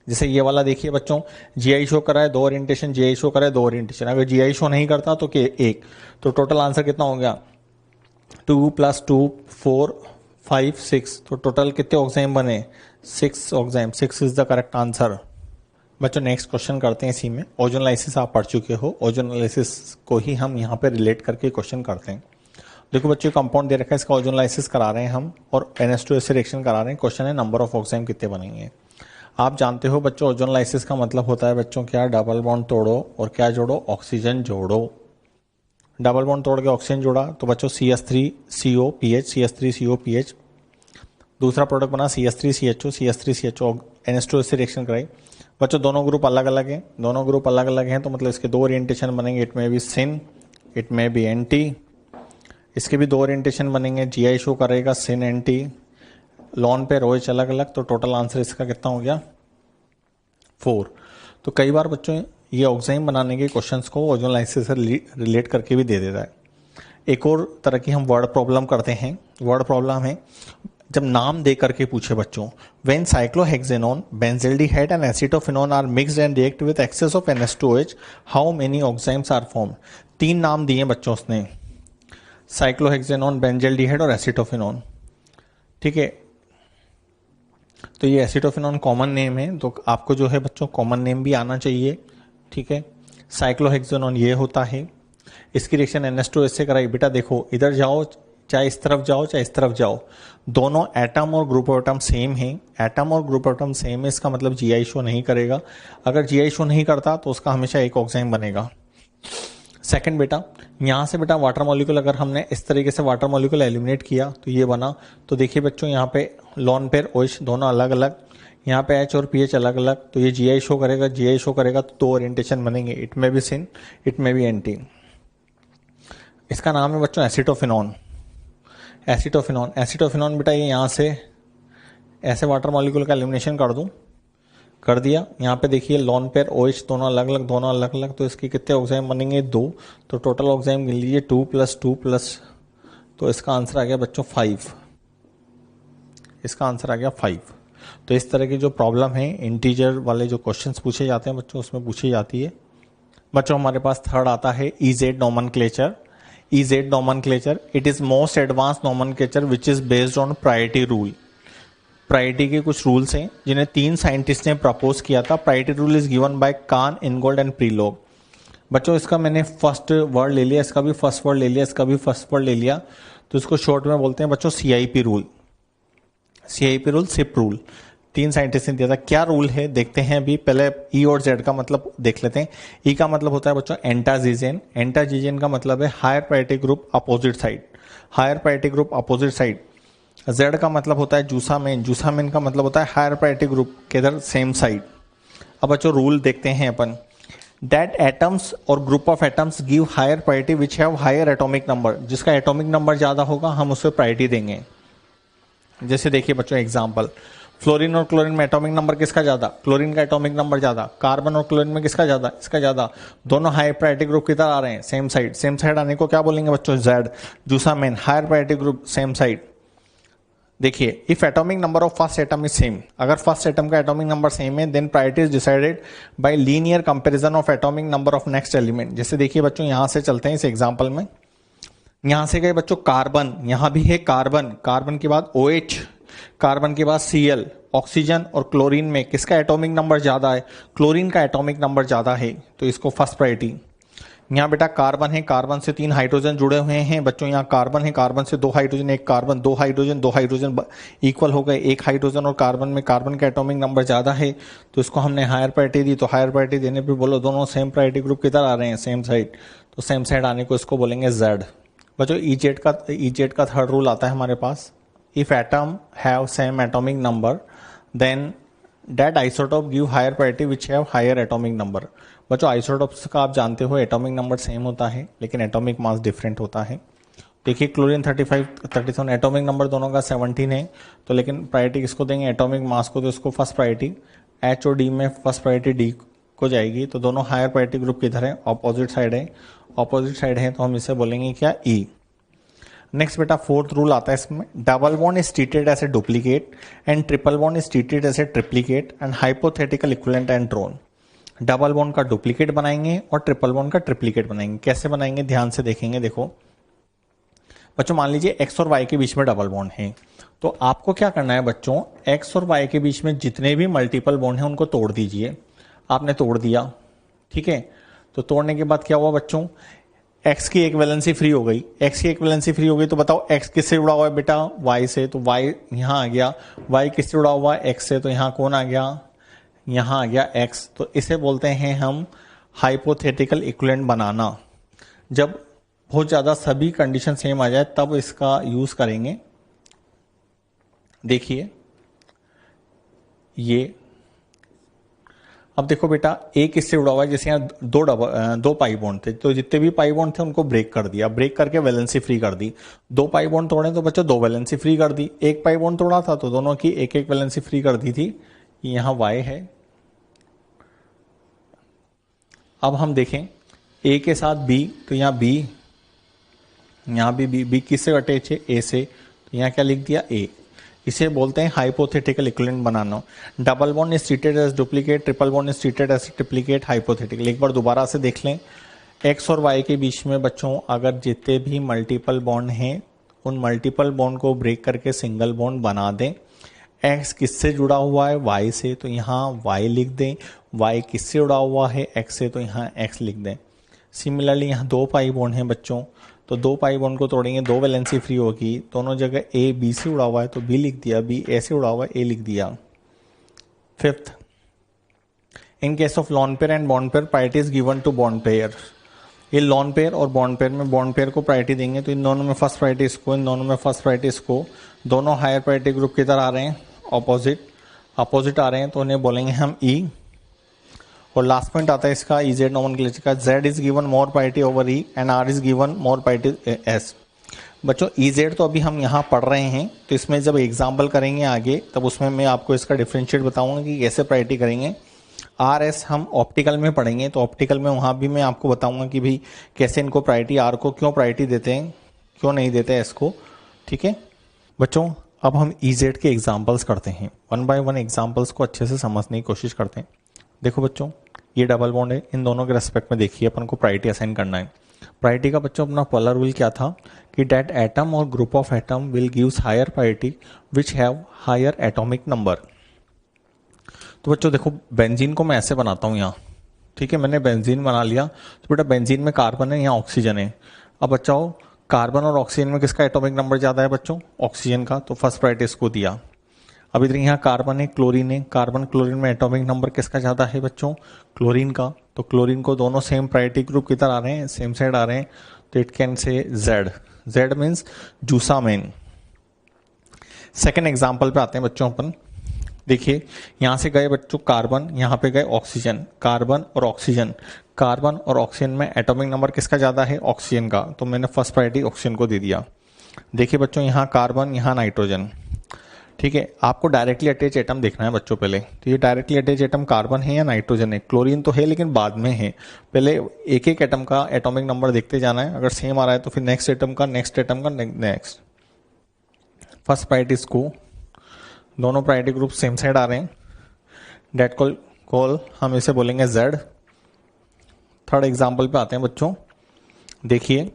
जैसे ये वाला देखिए बच्चों, GI शो कर रहा है, दो ओरिएंटेशन, GI शो कर रहा है, दो ओरिएंटेशन। अगर GI शो नहीं करता तो एक। तो टोटल आंसर कितना हो गया, 2 + 2 4 5 6। तो टोटल कितने ऑक्साइन बने, 6 ऑक्साइन। 6 इज द करेक्ट आंसर। बच्चों नेक्स्ट क्वेश्चन करते हैं इसी में। ओजोनलाइसिस आप पढ़ चुके हो, ओजोनलाइसिस को ही हम यहाँ पे रिलेट करके क्वेश्चन करते हैं। देखो बच्चों कंपाउंड दे रखा है, इसका ओजोनलाइसिस करा रहे हैं हम और NH2 से रिएक्शन करा रहे हैं। क्वेश्चन है नंबर ऑफ ऑक्साइड कितने बनेंगे। आप जानते हो बच्चों ओजोनलाइसिस का मतलब होता है बच्चों क्या, डबल बॉन्ड तोड़ो और क्या जोड़ो, ऑक्सीजन जोड़ो। डबल बॉन्ड तोड़ के ऑक्सीजन जोड़ा तो बच्चों CH3COPH, CH3COPH, दूसरा प्रोडक्ट बना CH3CHO, CH3CHO, NH2 से रिएक्शन कराई। बच्चों दोनों ग्रुप अलग अलग हैं, दोनों ग्रुप अलग अलग हैं तो मतलब इसके दो ओरिएंटेशन बनेंगे, इट में बी सिन, इट में बी एंटी। इसके भी दो ओरिएंटेशन बनेंगे, GI शो करेगा सिन एंटी, लॉन पे रोच अलग अलग, तो टोटल आंसर इसका कितना हो गया 4। तो कई बार बच्चों ये ऑक्साइड बनाने के क्वेश्चंस को ओजोनलाइसिस से रिलेट करके भी दे देता है। एक और तरह की हम वर्ड प्रॉब्लम करते हैं। वर्ड प्रॉब्लम है जब नाम दे करके पूछे बच्चों, when cyclohexanone, benzaldehyde and acetophenone are mixed and react with excess of NH2OH, how many oxides are formed. 3 नाम दिए बच्चों उसने, साइक्लोहेक्सेनोन, बेंजल्डिहाइड और एसिटोफिनोन। ठीक है, तो ये एसिटोफिनोन कॉमन नेम है, तो आपको जो है बच्चों कॉमन नेम भी आना चाहिए। ठीक है, साइक्लोहेक्सेनोन ये होता है, इसकी रिएक्शन NH2 से कराई। बेटा देखो इधर जाओ, चाहे इस तरफ जाओ चाहे इस तरफ जाओप, दोनों एटम और ग्रुप एटम सेम है। एटम और ग्रुप एटम सेम है, इसका मतलब GI शो नहीं करेगा। अगर GI शो नहीं करता तो उसका हमेशा एक ऑक्साइड बनेगा। सेकंड बेटा, यहाँ से बेटा वाटर मॉलिक्यूल अगर हमने इस तरीके से वाटर मॉलिक्यूल एलिमिनेट किया तो ये बना। तो देखिए बच्चों यहाँ पे लॉन पेयर OH दोनों अलग अलग, यहाँ पे H और PH अलग अलग, तो ये GI शो करेगा। GI शो करेगा तो 2 ओरिएंटेशन बनेंगे, इट में भी सिन, इट में भी एंटी। इसका नाम है बच्चों एसिटोफिनोन। एसिटोफिनोन, एसिटोफिनोन बेटा ये यहाँ से ऐसे वाटर मॉलिक्यूल का एलिमिनेशन कर दूं, कर दिया। यहाँ पे देखिए लॉन पेयर OH दोनों अलग अलग, दोनों अलग अलग, तो इसके कितने ऑक्साइड बनेंगे 2। तो टोटल ऑक्साइड मिल लीजिए 2 + 2 +, तो इसका आंसर आ गया बच्चों 5। इसका आंसर आ गया 5। तो इस तरह की जो प्रॉब्लम है इंटीजर वाले जो क्वेश्चंस पूछे जाते हैं बच्चों उसमें पूछी जाती है। बच्चों हमारे पास थर्ड आता है EZ nomenclature. EZ nomenclature, it is most advance nomenclature which is based on priority rule. Priority के कुछ रूल्स हैं जिन्हें 3 साइंटिस्ट ने प्रपोज किया था। Priority rule is given by Cahn, Ingold and Prelog. बच्चों इसका मैंने फर्स्ट वर्ड ले लिया, इसका भी फर्स्ट वर्ड ले लिया, इसका भी फर्स्ट वर्ड ले लिया, तो इसको शॉर्ट में बोलते हैं बच्चों CIP rule. CIP rule, CIP rule, 3 scientist ने दिया था। क्या रूल है देखते हैं अभी। पहले E और Z का मतलब देख लेते हैं। E का मतलब होता है बच्चों एंटाजीजेन। एंटाजीजेन का मतलब है higher priority group opposite side, higher priority group opposite side. Z का मतलब होता है जूसामेन। जूसामेन का मतलब होता है हायर प्रायोरिटी ग्रुप किधर, सेम साइड। अब बच्चों रूल देखते हैं अपन। दैट एटम्स और group of atoms give higher priority which have higher atomic number. जिसका एटॉमिक नंबर ज्यादा होगा हम उसे प्रायोरिटी देंगे। जैसे देखिए बच्चों एग्जाम्पल, फ्लोरीन और क्लोरीन में एटॉमिक नंबर किसका ज्यादा, क्लोरीन का एटॉमिक नंबर ज्यादा। कार्बन और क्लोरीन में किसका ज्यादा, इसका ज्यादा। दोनों हाई प्रायोरिटी ग्रुप किधर आ रहे हैं, सेम साइड। सेम साइड आने को क्या बोलेंगे बच्चों, Z। Zusammen higher priority group, same side. देखिए if atomic number of first atom is same, अगर फर्स्ट एटम का एटॉमिक नंबर सेम है then priority is decided by linear comparison of atomic number of next element. जैसे देखिए बच्चों यहां से चलते हैं इस एग्जांपल में। यहां से गए बच्चों कार्बन, यहां भी है कार्बन, कार्बन के बाद OH, कार्बन के बाद Cl। ऑक्सीजन और क्लोरीन में किसका एटॉमिक नंबर ज्यादा है, क्लोरीन का एटॉमिक नंबर ज्यादा है, तो इसको फर्स्ट प्रायोरिटी। यहाँ बेटा कार्बन है, कार्बन से 3 हाइड्रोजन जुड़े हुए हैं बच्चों। यहाँ कार्बन है, कार्बन से 2 हाइड्रोजन, एक कार्बन, 2 हाइड्रोजन, 2 हाइड्रोजन इक्वल हो गए। एक हाइड्रोजन और कार्बन में कार्बन का एटॉमिक नंबर ज्यादा है, तो इसको हमने हायर प्रायोरिटी दी। तो हायर प्रायोरिटी देने पे बोलो दोनों सेम प्रायोरिटी ग्रुप किधर आ रहे हैं, सेम साइड। तो सेम साइड आने को इसको बोलेंगे Z। बच्चों EZ का थर्ड रूल आता है हमारे पास। If atom have same atomic number then that isotope give higher priority which have higher atomic number. बच्चों आइसोटोप्स का आप जानते हो एटॉमिक नंबर सेम होता है लेकिन एटॉमिक मास डिफरेंट होता है। देखिए क्लोरीन 35, 37, एटॉमिक नंबर दोनों का 17 है, तो लेकिन प्रायोरिटी किसको देंगे, एटॉमिक मास को, तो इसको फर्स्ट प्रायोरिटी। H और D में फर्स्ट प्रायोरिटी D को जाएगी, तो दोनों हायर प्रायोरिटी ग्रुप किधर है, ऑपोजिट साइड है। ऑपोजिट साइड है तो हम इसे बोलेंगे क्या, E। नेक्स्ट बेटा फोर्थ रूल आता है इसमें। Double bond is treated as a duplicate and triple bond is treated as a triplicate and hypothetical equivalent and drawn. Double bond का डुप्लीकेट बनाएंगे और ट्रिपल बॉन्ड का ट्रिप्लीकेट बनाएंगे। कैसे बनाएंगे ध्यान से देखेंगे। देखो बच्चों मान लीजिए X और Y के बीच में डबल बॉन्ड है, तो आपको क्या करना है बच्चों, X और Y के बीच में जितने भी मल्टीपल बॉन्ड हैं उनको तोड़ दीजिए। आपने तोड़ दिया, ठीक है। तो तोड़ने के बाद क्या हुआ बच्चों, एक्स की एक वैलेंसी फ्री हो गई, एक्स की एक वैलेंसी फ्री हो गई, तो बताओ एक्स किससे जुड़ा हुआ है बेटा, वाई से, तो वाई यहां आ गया, वाई किससे जुड़ा हुआ है, एक्स से, तो यहां कौन आ गया, यहां आ गया एक्स। तो इसे बोलते हैं हम हाइपोथेटिकल इक्विवेलेंट बनाना। जब बहुत ज्यादा सभी कंडीशन सेम आ जाए तब इसका यूज करेंगे। देखिए ये, अब देखो बेटा ए किससे जुड़ा हुआ है, जैसे यहाँ दो पाई बॉन्ड थे, तो जितने भी पाई बॉन्ड थे उनको ब्रेक कर दिया, ब्रेक करके वैलेंसी फ्री कर दी। दो पाई बॉन्ड तोड़े तो बच्चों दो वैलेंसी फ्री कर दी, एक पाई बॉन्ड तोड़ा था तो दोनों की एक एक वैलेंसी फ्री कर दी थी। यहां वाई है। अब हम देखें ए के साथ बी, तो यहाँ बी, यहां भी बी, बी किससे अटैच है, ए से, तो यहाँ क्या लिख दिया, ए। इसे बोलते हैं हाइपोथेटिकल इक्विवेलेंट बनाना। Double bond is treated as duplicate, triple bond is treated as triplicate hypothetical. एक बार दोबारा से देख लें, एक्स और वाई के बीच में बच्चों अगर जितने भी मल्टीपल बॉन्ड हैं उन मल्टीपल बॉन्ड को ब्रेक करके सिंगल बॉन्ड बना दें। एक्स किससे जुड़ा हुआ है, वाई से, तो यहाँ वाई लिख दें। वाई किससे जुड़ा हुआ है, एक्स से, तो यहाँ एक्स लिख दें। सिमिलरली यहाँ दो पाई बॉन्ड हैं बच्चों, तो दो पाई बॉन्ड को तोड़ेंगे, दो वैलेंसी फ्री होगी, दोनों जगह ए बी से उड़ा हुआ है तो बी लिख दिया, बी ए से उड़ा हुआ है ए लिख दिया। Fifth, in case of lone pair and bond pair priority is given to bond pair. ये लॉन पेयर और बॉन्ड पेयर में बॉन्ड पेयर को प्रायोरिटी देंगे, तो इन दोनों में फर्स्ट प्रायोरिटी इसको, इन दोनों में फर्स्ट प्रायोरिटी इसको। दोनों हायर प्रायोरिटी ग्रुप की तरह आ रहे हैं, अपोजिट आ रहे हैं, तो उन्हें बोलेंगे हम ई। और लास्ट पॉइंट आता है इसका इजेड नोमेनक्लेचर का, Z is given more priority over E and R is given more priority S. बच्चों इजेड तो अभी हम यहाँ पढ़ रहे हैं, तो इसमें जब एग्जाम्पल करेंगे आगे तब उसमें मैं आपको इसका डिफरेंशिएट बताऊंगा कि कैसे प्रायोरिटी करेंगे। आर एस हम ऑप्टिकल में पढ़ेंगे, तो ऑप्टिकल में वहां भी मैं आपको बताऊंगा कि भाई कैसे इनको प्रायोरिटी, आर को क्यों प्रायोरिटी देते हैं, क्यों नहीं देते एस को। ठीक है बच्चों, अब हम इजेड के एग्जाम्पल्स करते हैं, वन बाय वन एग्जाम्पल्स को अच्छे से समझने की कोशिश करते हैं। देखो बच्चों ये डबल बॉन्ड है, इन दोनों के रेस्पेक्ट में देखिए अपन को प्रायोरिटी असाइन करना है। प्रायोरिटी का बच्चों अपना पॉलर रूल क्या था कि डेट एटम और group of atom will gives higher priority which have higher atomic number. तो बच्चों देखो बेंजीन को मैं ऐसे बनाता हूँ यहाँ, ठीक है, मैंने बेंजीन बना लिया, तो बेटा बेंजीन में कार्बन है, यहाँ ऑक्सीजन है। अब बच्चों कार्बन और ऑक्सीजन में किसका एटॉमिक नंबर ज्यादा है बच्चों, ऑक्सीजन का, तो फर्स्ट प्रायोरिटी इसको दिया। अब इधर यहाँ कार्बन है, क्लोरीन है, कार्बन क्लोरीन में एटॉमिक नंबर किसका ज्यादा है बच्चों, क्लोरीन का, तो क्लोरीन को दोनों सेम प्रायोरिटी ग्रुप की तरह आ रहे हैं, सेम साइड आ रहे हैं, तो it can say Z, Z means zusammen. Second example पे आते हैं बच्चों अपन। देखिए यहां से गए बच्चों कार्बन, यहां पे गए ऑक्सीजन, कार्बन और ऑक्सीजन, कार्बन और ऑक्सीजन में एटॉमिक नंबर किसका ज्यादा है, ऑक्सीजन का, तो मैंने फर्स्ट प्रायोरिटी ऑक्सीजन को दे दिया। देखिए बच्चों यहाँ कार्बन, यहाँ नाइट्रोजन, ठीक है, आपको डायरेक्टली अटैच एटम देखना है बच्चों पहले, तो ये डायरेक्टली अटैच एटम कार्बन है या नाइट्रोजन है, क्लोरीन तो है लेकिन बाद में है, पहले एक एक एटम का एटॉमिक नंबर देखते जाना है, अगर सेम आ रहा है तो फिर नेक्स्ट एटम का, नेक्स्ट एटम का, नेक्स्ट। फर्स्ट प्रायोरिटी इसको, दोनों प्रायोरिटी ग्रुप सेम साइड आ रहे हैं, डेट कॉल हम इसे बोलेंगे जेड। थर्ड एग्जाम्पल पे आते हैं बच्चों। देखिए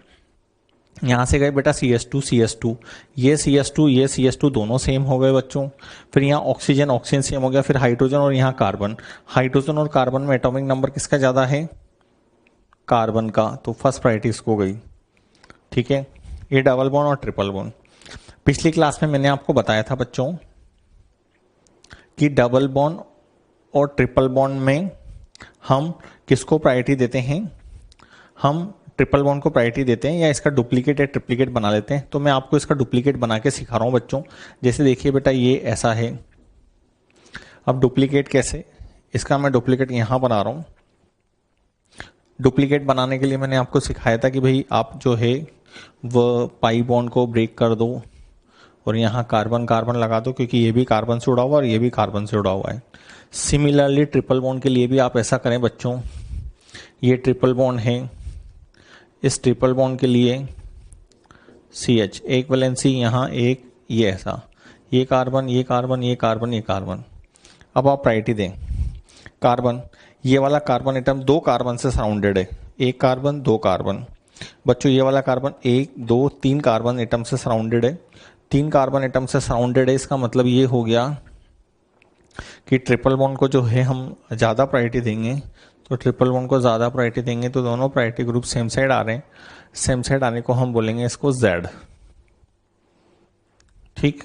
यहां से गए बेटा CS2 CS2, ये CS2 दोनों सेम हो गए बच्चों। फिर यहाँ ऑक्सीजन ऑक्सीजन सेम हो गया, फिर हाइड्रोजन और यहाँ कार्बन, हाइड्रोजन और कार्बन में एटॉमिक नंबर किसका ज्यादा है, कार्बन का, तो फर्स्ट प्रायोरिटी इसको गई। ठीक है, ये डबल बॉन्ड और ट्रिपल बॉन्ड। पिछली क्लास में मैंने आपको बताया था बच्चों कि डबल बॉन्ड और ट्रिपल बॉन्ड में हम किसको प्रायोरिटी देते हैं, हम ट्रिपल बॉन्ड को प्रायोरिटी देते हैं या इसका डुप्लीकेट या ट्रिप्लीकेट बना लेते हैं। तो मैं आपको इसका डुप्लीकेट बना के सिखा रहा हूं बच्चों। जैसे देखिए बेटा ये ऐसा है, अब डुप्लीकेट कैसे, इसका मैं डुप्लीकेट यहां बना रहा हूं। डुप्लीकेट बनाने के लिए मैंने आपको सिखाया था कि भाई आप जो है वो पाई बॉन्ड को ब्रेक कर दो और यहाँ कार्बन कार्बन लगा दो, क्योंकि ये भी कार्बन से उड़ा हुआ और ये भी कार्बन से उड़ा हुआ है। सिमिलरली ट्रिपल बॉन्ड के लिए भी आप ऐसा करें बच्चों, ये ट्रिपल बॉन्ड है, इस ट्रिपल बॉन्ड के लिए CH एक वैलेंसी यहाँ एक, ये ऐसा, ये कार्बन ये कार्बन ये कार्बन ये कार्बन। अब आप प्रायोरिटी दें, कार्बन, ये वाला कार्बन एटम दो कार्बन से सराउंडेड है, एक कार्बन दो कार्बन। बच्चों ये वाला कार्बन एक दो तीन कार्बन एटम से सराउंडेड है, तीन कार्बन एटम से सराउंडेड है, इसका मतलब ये हो गया कि ट्रिपल बॉन्ड को जो है हम ज्यादा प्रायोरिटी देंगे, तो ट्रिपल बॉन्ड को ज़्यादा प्रायोरिटी देंगे, तो दोनों प्रायोरिटी ग्रुप सेम साइड आ रहे हैं, सेम साइड आने को हम बोलेंगे इसको Z। ठीक,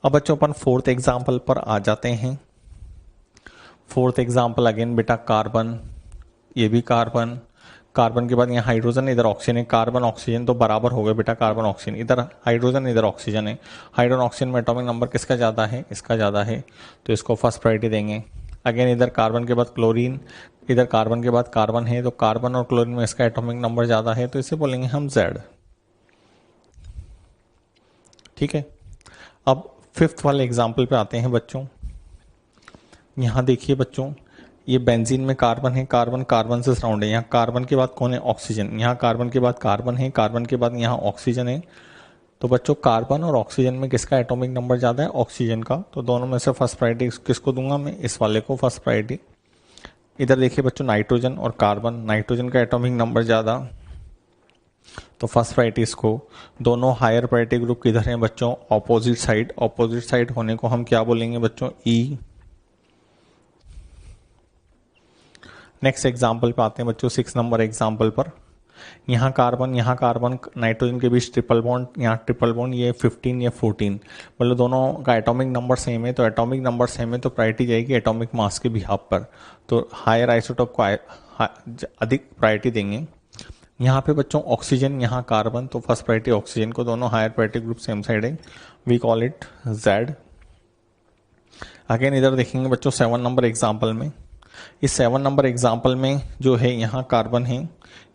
अब बच्चों अपन फोर्थ एग्जाम्पल पर आ जाते हैं। फोर्थ एग्जाम्पल अगेन बेटा कार्बन, ये भी कार्बन, कार्बन के बाद यहाँ हाइड्रोजन, इधर ऑक्सीजन है, कार्बन ऑक्सीजन तो बराबर हो गए बेटा, कार्बन ऑक्सीजन, इधर हाइड्रोजन इधर ऑक्सीजन है, हाइड्रोजन ऑक्सीजन में एटॉमिक नंबर किसका ज़्यादा है, इसका ज़्यादा है, तो इसको फर्स्ट प्रायोरिटी देंगे। अगेन इधर कार्बन के बाद क्लोरीन, इधर कार्बन के बाद कार्बन है, तो कार्बन और क्लोरीन में इसका एटॉमिक नंबर ज़्यादा है, तो इसे बोलेंगे हम Z। ठीक है, अब फिफ्थ वाले एग्जाम्पल पे आते हैं बच्चों। यहाँ देखिए बच्चों, ये बेंजीन में कार्बन है, कार्बन कार्बन से सराउंड है, यहाँ कार्बन के बाद कौन है, ऑक्सीजन, यहाँ कार्बन के बाद कार्बन है, कार्बन के बाद यहाँ ऑक्सीजन है, तो बच्चों कार्बन और ऑक्सीजन में किसका एटॉमिक नंबर ज़्यादा है, ऑक्सीजन का, तो दोनों में से फर्स्ट प्रायोरिटी किसको दूंगा मैं, इस वाले को फर्स्ट प्रायोरिटी। इधर देखिए बच्चों नाइट्रोजन और कार्बन, नाइट्रोजन का एटॉमिक नंबर ज़्यादा, तो फर्स्ट प्रायोरिटी इसको। दोनों हायर प्रायोरिटी ग्रुप किधर हैं बच्चों, ऑपोजिट साइड, ऑपोजिट साइड होने को हम क्या बोलेंगे बच्चों, E। नेक्स्ट एग्जाम्पल पे आते हैं बच्चों, 6 नंबर एग्जाम्पल पर। यहाँ कार्बन नाइट्रोजन के बीच ट्रिपल बॉन्ड, यहाँ ट्रिपल बॉन्ड, ये 15 ये 14, मतलब दोनों का एटॉमिक नंबर सेम है, तो एटॉमिक नंबर सेम है तो प्रायोरिटी जाएगी एटॉमिक मास के बिहाफ पर, तो हायर आइसोटोप को अधिक प्रायोरिटी देंगे। यहाँ पे बच्चों ऑक्सीजन, यहाँ कार्बन, तो फर्स्ट प्रायोरिटी ऑक्सीजन को, दोनों higher priority group same side है, we call it Z। Again इधर देखेंगे बच्चों 7 नंबर एग्जाम्पल में, इस 7 नंबर एग्जाम्पल में जो है यहाँ कार्बन है,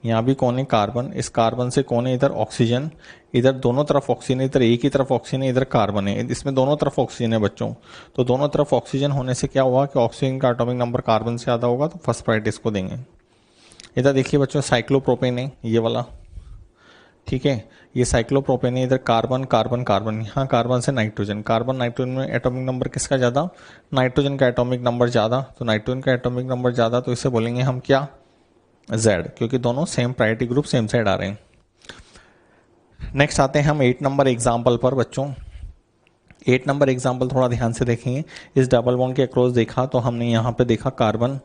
यहाँ भी कौन है, कार्बन, इस कार्बन से कौन है, इधर ऑक्सीजन, इधर दोनों तरफ ऑक्सीजन है, इधर एक ही तरफ ऑक्सीजन है, इधर कार्बन है, इसमें दोनों तरफ ऑक्सीजन है बच्चों, तो दोनों तरफ ऑक्सीजन होने से क्या हुआ कि ऑक्सीजन का एटॉमिक नंबर कार्बन से ज़्यादा होगा, तो फर्स्ट प्रायोरिटी इसको देंगे। इधर देखिए बच्चों साइक्लोप्रोपेन है, ये वाला, ठीक है, ये साइक्लोप्रोपेन है, इधर कार्बन कार्बन कार्बन, यहाँ कार्बन से नाइट्रोजन, कार्बन नाइट्रोजन में एटॉमिक नंबर किसका ज़्यादा, नाइट्रोजन का एटॉमिक नंबर ज़्यादा, तो नाइट्रोजन का एटॉमिक नंबर ज़्यादा, तो इसे बोलेंगे हम क्या, Z, क्योंकि दोनों same priority group same side आ रहे हैं। नेक्स्ट आते हैं हम 8 नंबर एग्जाम्पल पर बच्चों। 8 नंबर एग्जाम्पल थोड़ा ध्यान से देखेंगे, इस डबल बॉन्ड के अक्रॉस देखा तो हमने यहाँ पे देखा कार्बन,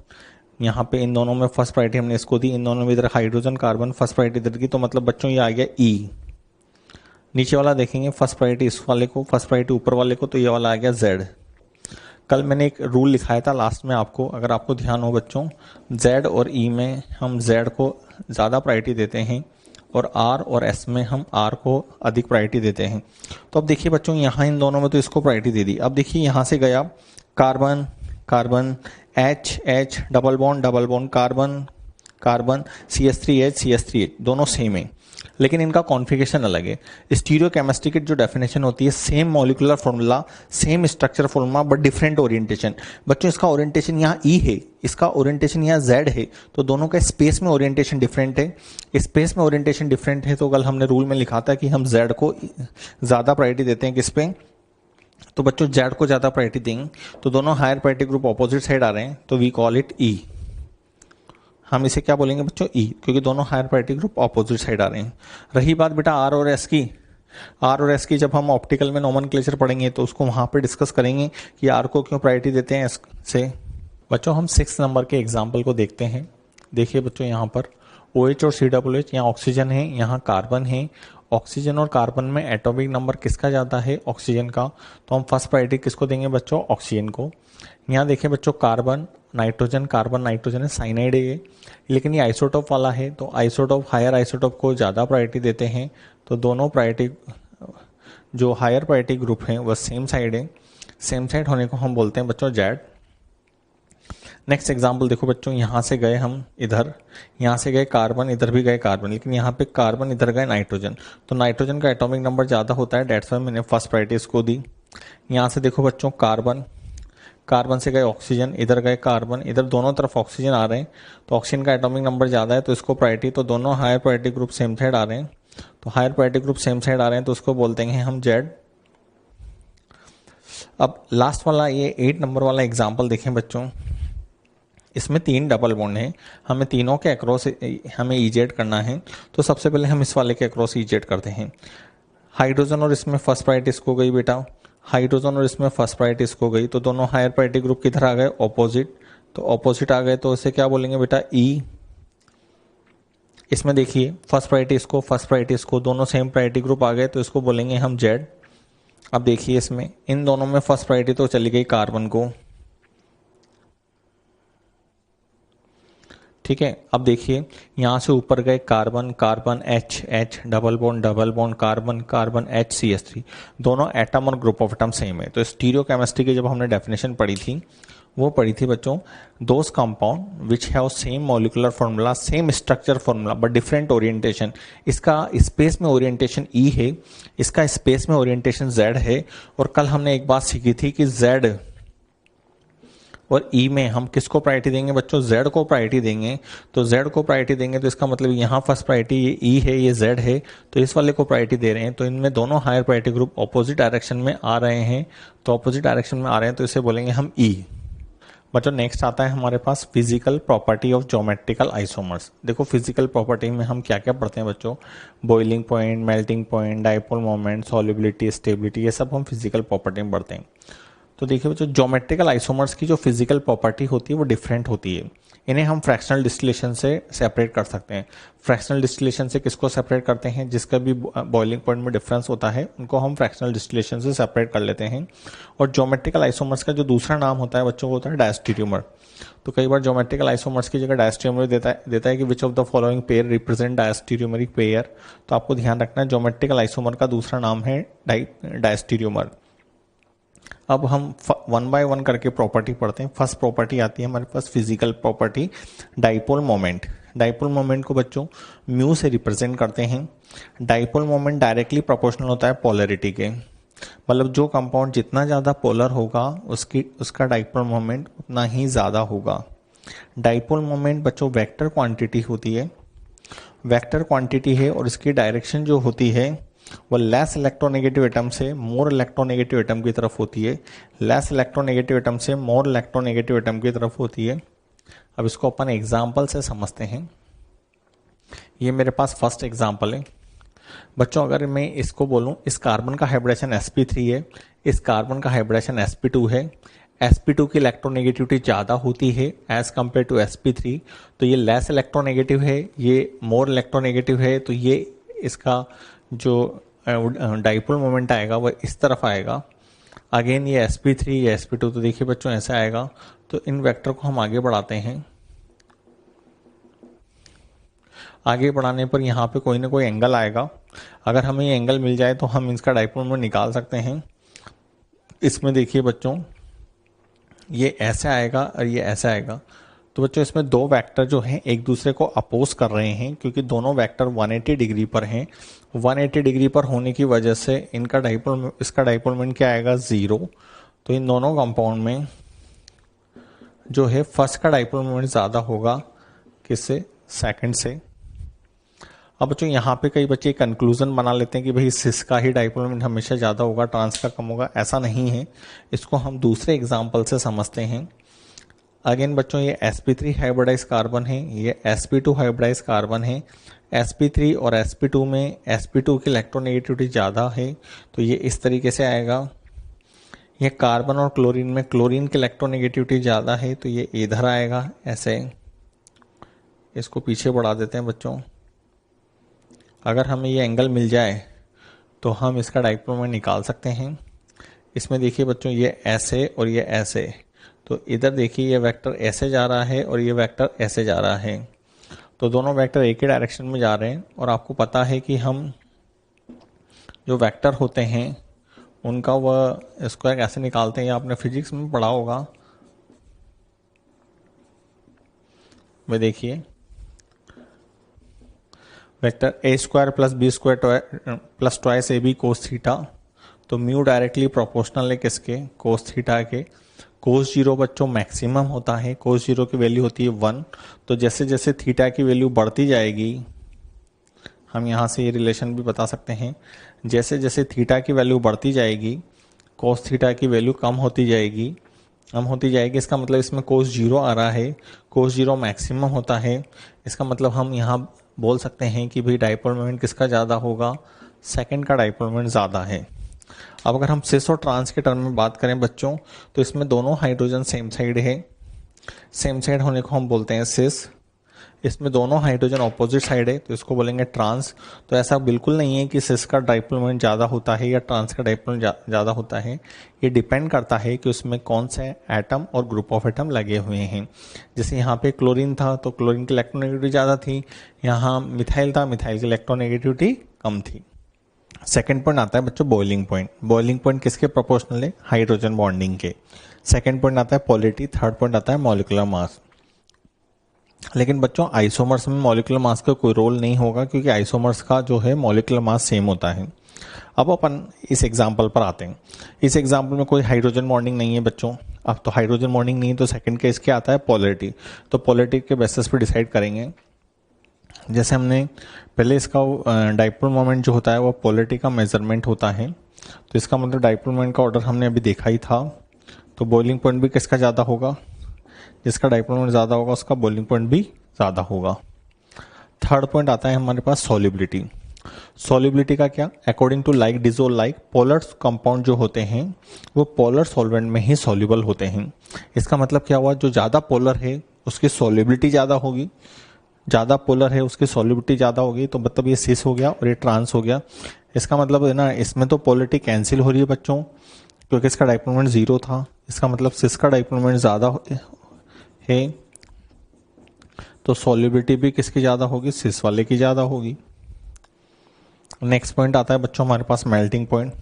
यहाँ पे इन दोनों में फर्स्ट प्रायोरिटी हमने इसको दी, इन दोनों में इधर हाइड्रोजन कार्बन फर्स्ट प्रायोरिटी इधर की, तो मतलब बच्चों ये आ गया E। नीचे वाला देखेंगे फर्स्ट प्रायोरिटी इस वाले को, फर्स्ट प्रायोरिटी ऊपर वाले को, तो ये वाला आ गया Z। कल मैंने एक रूल लिखाया था लास्ट में आपको, अगर आपको ध्यान हो बच्चों, Z और E में हम Z को ज़्यादा प्रायोरिटी देते हैं और R और S में हम R को अधिक प्रायोरिटी देते हैं। तो अब देखिए बच्चों, यहाँ इन दोनों में तो इसको प्रायोरिटी दे दी, अब देखिए यहाँ से गया carbon carbon, H double bond carbon carbon, CH3H दोनों सेम है, लेकिन इनका कॉन्फ़िगरेशन अलग है। स्टीरियोकेमिस्ट्री की जो डेफिनेशन होती है, same molecular formula, same structure formula, but different orientation. बच्चों इसका ओरिएंटेशन यहाँ E है, इसका ओरिएंटेशन यहाँ Z है, तो दोनों का स्पेस में ओरिएंटेशन डिफरेंट है। स्पेस में ओरिएंटेशन डिफरेंट है तो कल हमने रूल में लिखा था कि हम Z को ज़्यादा प्रायोरिटी देते हैं, किस पे, तो बच्चों Z को ज़्यादा प्रायोरिटी देंगे, तो दोनों higher priority group opposite side आ रहे हैं, तो वी कॉल इट E। हम इसे क्या बोलेंगे बच्चों, E, क्योंकि दोनों higher priority group opposite side आ रहे हैं। रही बात बेटा R और S की, R और S की जब हम ऑप्टिकल में नोमेनक्लेचर पढ़ेंगे तो उसको वहाँ पे डिस्कस करेंगे कि R को क्यों प्रायोरिटी देते हैं S से। बच्चों हम 6 नंबर के एग्जाम्पल को देखते हैं। देखिए बच्चों यहाँ पर OH और COOH, यहाँ ऑक्सीजन है, यहाँ कार्बन है, ऑक्सीजन और कार्बन में एटॉमिक नंबर किसका ज़्यादा है, ऑक्सीजन का, तो हम फर्स्ट प्रायोरिटी किसको देंगे बच्चों, ऑक्सीजन को। यहाँ देखिए बच्चों कार्बन नाइट्रोजन है, साइनाइड है ये, लेकिन ये आइसोटोप वाला है, तो आइसोटोप हायर आइसोटोप को ज़्यादा प्रायोरिटी देते हैं, तो दोनों प्रायोरिटी जो हायर प्रायोरिटी ग्रुप हैं वह सेम साइड है, सेम साइड होने को हम बोलते हैं बच्चों Z। नेक्स्ट एग्जाम्पल देखो बच्चों, यहाँ से गए हम इधर, यहाँ से गए कार्बन, इधर भी गए कार्बन, लेकिन यहाँ पे कार्बन इधर गए नाइट्रोजन, तो नाइट्रोजन का एटॉमिक नंबर ज़्यादा होता है, डेट्स वाई मैंने फर्स्ट प्रायोरिटी इसको दी। यहाँ से देखो बच्चों कार्बन से गए ऑक्सीजन, इधर गए कार्बन, इधर दोनों तरफ ऑक्सीजन आ रहे हैं, तो ऑक्सीजन का एटॉमिक नंबर ज़्यादा है तो इसको प्रायोरिटी, तो दोनों higher priority group same side आ रहे हैं, तो higher priority group same side आ रहे हैं तो उसको बोलते हैं हम Z। अब लास्ट वाला ये 8 नंबर वाला एग्जाम्पल देखें बच्चों, इसमें 3 डबल बॉन्ड है, हमें तीनों के अक्रॉस हमें EZ करना है, तो सबसे पहले हम इस वाले के अक्रॉस EZ करते हैं। हाइड्रोजन और इसमें फर्स्ट प्रायोरिटी इसको गई बेटा, हाइड्रोजन और इसमें फर्स्ट प्रायोरिटी इसको गई, तो दोनों हायर प्रायोरिटी ग्रुप किधर आ गए, ऑपोजिट, तो ऑपोजिट आ गए तो इसे क्या बोलेंगे बेटा, ई। इसमें देखिए फर्स्ट प्रायोरिटी इसको, फर्स्ट प्रायोरिटी इसको, दोनों सेम प्रायोरिटी ग्रुप आ गए तो इसको बोलेंगे हम जेड। अब देखिए इसमें इन दोनों में फर्स्ट प्रायोरिटी तो चली गई कार्बन को, ठीक है। अब देखिए यहां से ऊपर गए carbon, carbon H H, double bond carbon, carbon H C S three, दोनों एटम और ग्रुप ऑफ एटम सेम है। तो स्टीरियो केमिस्ट्री की जब हमने डेफिनेशन पढ़ी थी वो पढ़ी थी बच्चों, those compound which have same molecular formula, same structure formula but different orientation. इसका स्पेस में ओरिएंटेशन ई है, इसका स्पेस में ओरिएंटेशन जेड है। और कल हमने एक बात सीखी थी कि जेड और ई में हम किसको प्रायोरिटी देंगे बच्चों, जेड को प्रायोरिटी देंगे। तो जेड को प्रायोरिटी देंगे तो इसका मतलब यहाँ फर्स्ट प्रायोरिटी ये ई है, ये जेड है, तो इस वाले को प्रायोरिटी दे रहे हैं। तो इनमें दोनों higher priority group opposite direction में आ रहे हैं, तो ऑपोजिट डायरेक्शन में आ रहे हैं तो इसे बोलेंगे हम ई। बच्चों नेक्स्ट आता है हमारे पास physical property of geometrical isomers. देखो फिजिकल प्रॉपर्टी में हम क्या क्या पढ़ते हैं बच्चों, boiling point, melting point, dipole moment, solubility, stability, ये सब हम फिजिकल प्रॉपर्टी में पढ़ते हैं। तो देखिए बच्चों ज्योमेट्रिकल आइसोमर्स की जो फिजिकल प्रॉपर्टी होती है वो डिफरेंट होती है। इन्हें हम फ्रैक्शनल डिस्टिलेशन से सेपरेट कर सकते हैं। फ्रैक्शनल डिस्टिलेशन से किसको सेपरेट करते हैं, जिसका भी बॉइलिंग पॉइंट में डिफरेंस होता है उनको हम फ्रैक्शनल डिस्टिलेशन से सेपरेट कर लेते हैं। और ज्योमेट्रिकल आइसोमर्स का जो दूसरा नाम होता है बच्चों वो होता है डायस्टीरियोमर। तो कई बार ज्योमेट्रिकल आइसोमर्स की जगह डायस्टीरियोमर देता है कि which of the following pair represent diastereomeric pair. तो आपको ध्यान रखना है ज्योमेट्रिकल आइसोमर का दूसरा नाम है डायस्टीरियोमर। अब हम वन बाय वन करके प्रॉपर्टी पढ़ते हैं। फर्स्ट प्रॉपर्टी आती है हमारे पास physical property, dipole moment. Dipole moment को बच्चों म्यू से रिप्रेजेंट करते हैं। डाइपोल मोमेंट डायरेक्टली प्रोपोर्शनल होता है पोलरिटी के, मतलब जो कंपाउंड जितना ज़्यादा पोलर होगा उसका डाइपोल मोमेंट उतना ही ज़्यादा होगा। डाइपोल मोमेंट बच्चों वेक्टर क्वांटिटी होती है, वेक्टर क्वांटिटी है और इसकी डायरेक्शन जो होती है वो लेस इलेक्ट्रोनेगेटिव एटम से मोर इलेक्ट्रोनेगेटिव एटम की तरफ होती है, लेस इलेक्ट्रोनेगेटिव एटम से मोर इलेक्ट्रोनेगेटिव एटम की तरफ होती है। अब इसको अपन एग्जाम्पल से समझते हैं। ये मेरे पास फर्स्ट एग्जाम्पल है बच्चों। अगर मैं इसको बोलूं इस कार्बन का हाइब्रिडेशन sp3 है, इस कार्बन का हाइब्रिडेशन sp2 है, sp2 की इलेक्ट्रोनेगेटिविटी ज़्यादा होती है एज कम्पेयर टू sp3, तो ये लेस इलेक्ट्रोनेगेटिव है, ये मोर इलेक्ट्रोनेगेटिव है, तो ये इसका जो डाइपोल मोमेंट आएगा वो इस तरफ आएगा। अगेन ये sp3 या sp2, तो देखिए बच्चों ऐसे आएगा। तो इन वेक्टर को हम आगे बढ़ाते हैं। आगे बढ़ाने पर यहाँ पे कोई ना कोई एंगल आएगा। अगर हमें ये एंगल मिल जाए तो हम इसका डाइपोल मोमेंट निकाल सकते हैं। इसमें देखिए बच्चों ये ऐसे आएगा और ये ऐसे आएगा। तो बच्चों इसमें दो वेक्टर जो हैं एक दूसरे को अपोज कर रहे हैं क्योंकि दोनों वेक्टर 180 डिग्री पर हैं। 180 डिग्री पर होने की वजह से इसका डाइपोल मोमेंट क्या आएगा, 0। तो इन दोनों कंपाउंड में जो है फर्स्ट का डाइपोल मोमेंट ज़्यादा होगा किससे, सेकंड से। अब बच्चों यहाँ पे कई बच्चे कंक्लूजन बना लेते हैं कि भाई सिस का ही डाइपोल मोमेंट हमेशा ज़्यादा होगा, ट्रांस का कम होगा। ऐसा नहीं है, इसको हम दूसरे एग्जाम्पल से समझते हैं। अगेन बच्चों ये sp3 हाइब्रिडाइज कार्बन है, ये sp2 हाइब्रिडाइज कार्बन है। sp3 और sp2 में sp2 की इलेक्ट्रोनेगेटिविटी ज़्यादा है तो ये इस तरीके से आएगा। ये कार्बन और क्लोरीन में क्लोरीन की इलेक्ट्रोनेगेटिविटी ज़्यादा है तो ये इधर आएगा ऐसे। इसको पीछे बढ़ा देते हैं बच्चों। अगर हमें ये एंगल मिल जाए तो हम इसका डाइपोल मोमेंट निकाल सकते हैं। इसमें देखिए बच्चों ये ऐसे और ये ऐसे, तो इधर देखिए ये वेक्टर ऐसे जा रहा है और ये वेक्टर ऐसे जा रहा है, तो दोनों वेक्टर एक ही डायरेक्शन में जा रहे हैं। और आपको पता है कि हम जो वेक्टर होते हैं उनका वह स्क्वायर कैसे निकालते हैं, ये आपने फिजिक्स में पढ़ा होगा। वे देखिए vector A square plus B square plus twice A B cos theta, तो म्यू डायरेक्टली प्रोपोर्शनल है किसके, कोस थीटा के। कोस 0 बच्चों मैक्सिमम होता है, कोस 0 की वैल्यू होती है 1। तो जैसे जैसे थीटा की वैल्यू बढ़ती जाएगी, हम यहाँ से ये रिलेशन भी बता सकते हैं, जैसे जैसे थीटा की वैल्यू बढ़ती जाएगी कोस थीटा की वैल्यू कम होती जाएगी। इसका मतलब इसमें कोस 0 आ रहा है, कोस 0 मैक्सिमम होता है। इसका मतलब हम यहाँ बोल सकते हैं कि भाई डाइपोल मोमेंट किसका ज़्यादा होगा, सेकंड का डाइपोल मोमेंट ज़्यादा है। अब अगर हम सिस और ट्रांस के टर्म में बात करें बच्चों, तो इसमें दोनों हाइड्रोजन सेम साइड है। सेम साइड होने को हम बोलते हैं सिस। इसमें दोनों हाइड्रोजन ऑपोजिट साइड है तो इसको बोलेंगे ट्रांस। तो ऐसा बिल्कुल नहीं है कि सिस का डाइपोल मोमेंट ज़्यादा होता है या ट्रांस का डाइपोल ज़्यादा होता है। ये डिपेंड करता है कि उसमें कौन से एटम और ग्रुप ऑफ एटम लगे हुए हैं। जैसे यहाँ पे क्लोरीन था तो क्लोरीन की इलेक्ट्रोनेगेटिविटी ज़्यादा थी, यहाँ मिथाइल था, मिथाइल की इलेक्ट्रोनेगेटिविटी कम थी। सेकेंड पॉइंट आता है बच्चों बॉइलिंग पॉइंट। बॉइलिंग पॉइंट किसके प्रोपोर्शनल है? हाइड्रोजन बॉन्डिंग के। सेकेंड पॉइंट आता है पोलैरिटी। थर्ड पॉइंट आता है मॉलिक्यूलर मास। लेकिन बच्चों आइसोमर्स में मॉलिक्यूलर मास का कोई रोल नहीं होगा क्योंकि आइसोमर्स का जो है मॉलिक्यूलर मास सेम होता है। अब अपन इस एग्जाम्पल पर आते हैं। इस एग्जाम्पल में कोई हाइड्रोजन बॉन्डिंग नहीं है बच्चों। अब तो हाइड्रोजन बॉन्डिंग नहीं है तो सेकंड केस क्या आता है? पोलैरिटी। तो पोलैरिटी के बेसिस पे डिसाइड करेंगे। जैसे हमने पहले इसका डाइपोल मोमेंट जो होता है वो पोलैरिटी का मेजरमेंट होता है, तो इसका मतलब डाइपोल मोमेंट का ऑर्डर हमने अभी देखा ही था। तो बॉइलिंग पॉइंट भी किसका ज़्यादा होगा? जिसका डाइपोल मोमेंट ज़्यादा होगा उसका बॉइलिंग पॉइंट भी ज़्यादा होगा। थर्ड पॉइंट आता है हमारे पास सॉल्युबिलिटी। सॉल्युबिलिटी का क्या? According to like dissolve like, polar compound जो होते हैं वो पोलर सॉल्वेंट में ही सॉल्युबल होते हैं। इसका मतलब क्या हुआ? जो ज़्यादा पोलर है उसकी सॉल्युबिलिटी ज़्यादा होगी, ज़्यादा पोलर है उसकी सॉल्युबिलिटी ज़्यादा होगी, तो मतलब ये सिस हो गया और ये ट्रांस हो गया। इसका मतलब है ना, इसमें तो पोलैरिटी कैंसिल हो रही है बच्चों क्योंकि इसका डाइपोल मोमेंट 0 था। इसका मतलब सिस का डाइपोल मोमेंट ज़्यादा है तो सॉल्युबिलिटी भी किसकी ज़्यादा होगी? सिस वाले की ज़्यादा होगी। नेक्स्ट पॉइंट आता है बच्चों हमारे पास melting point.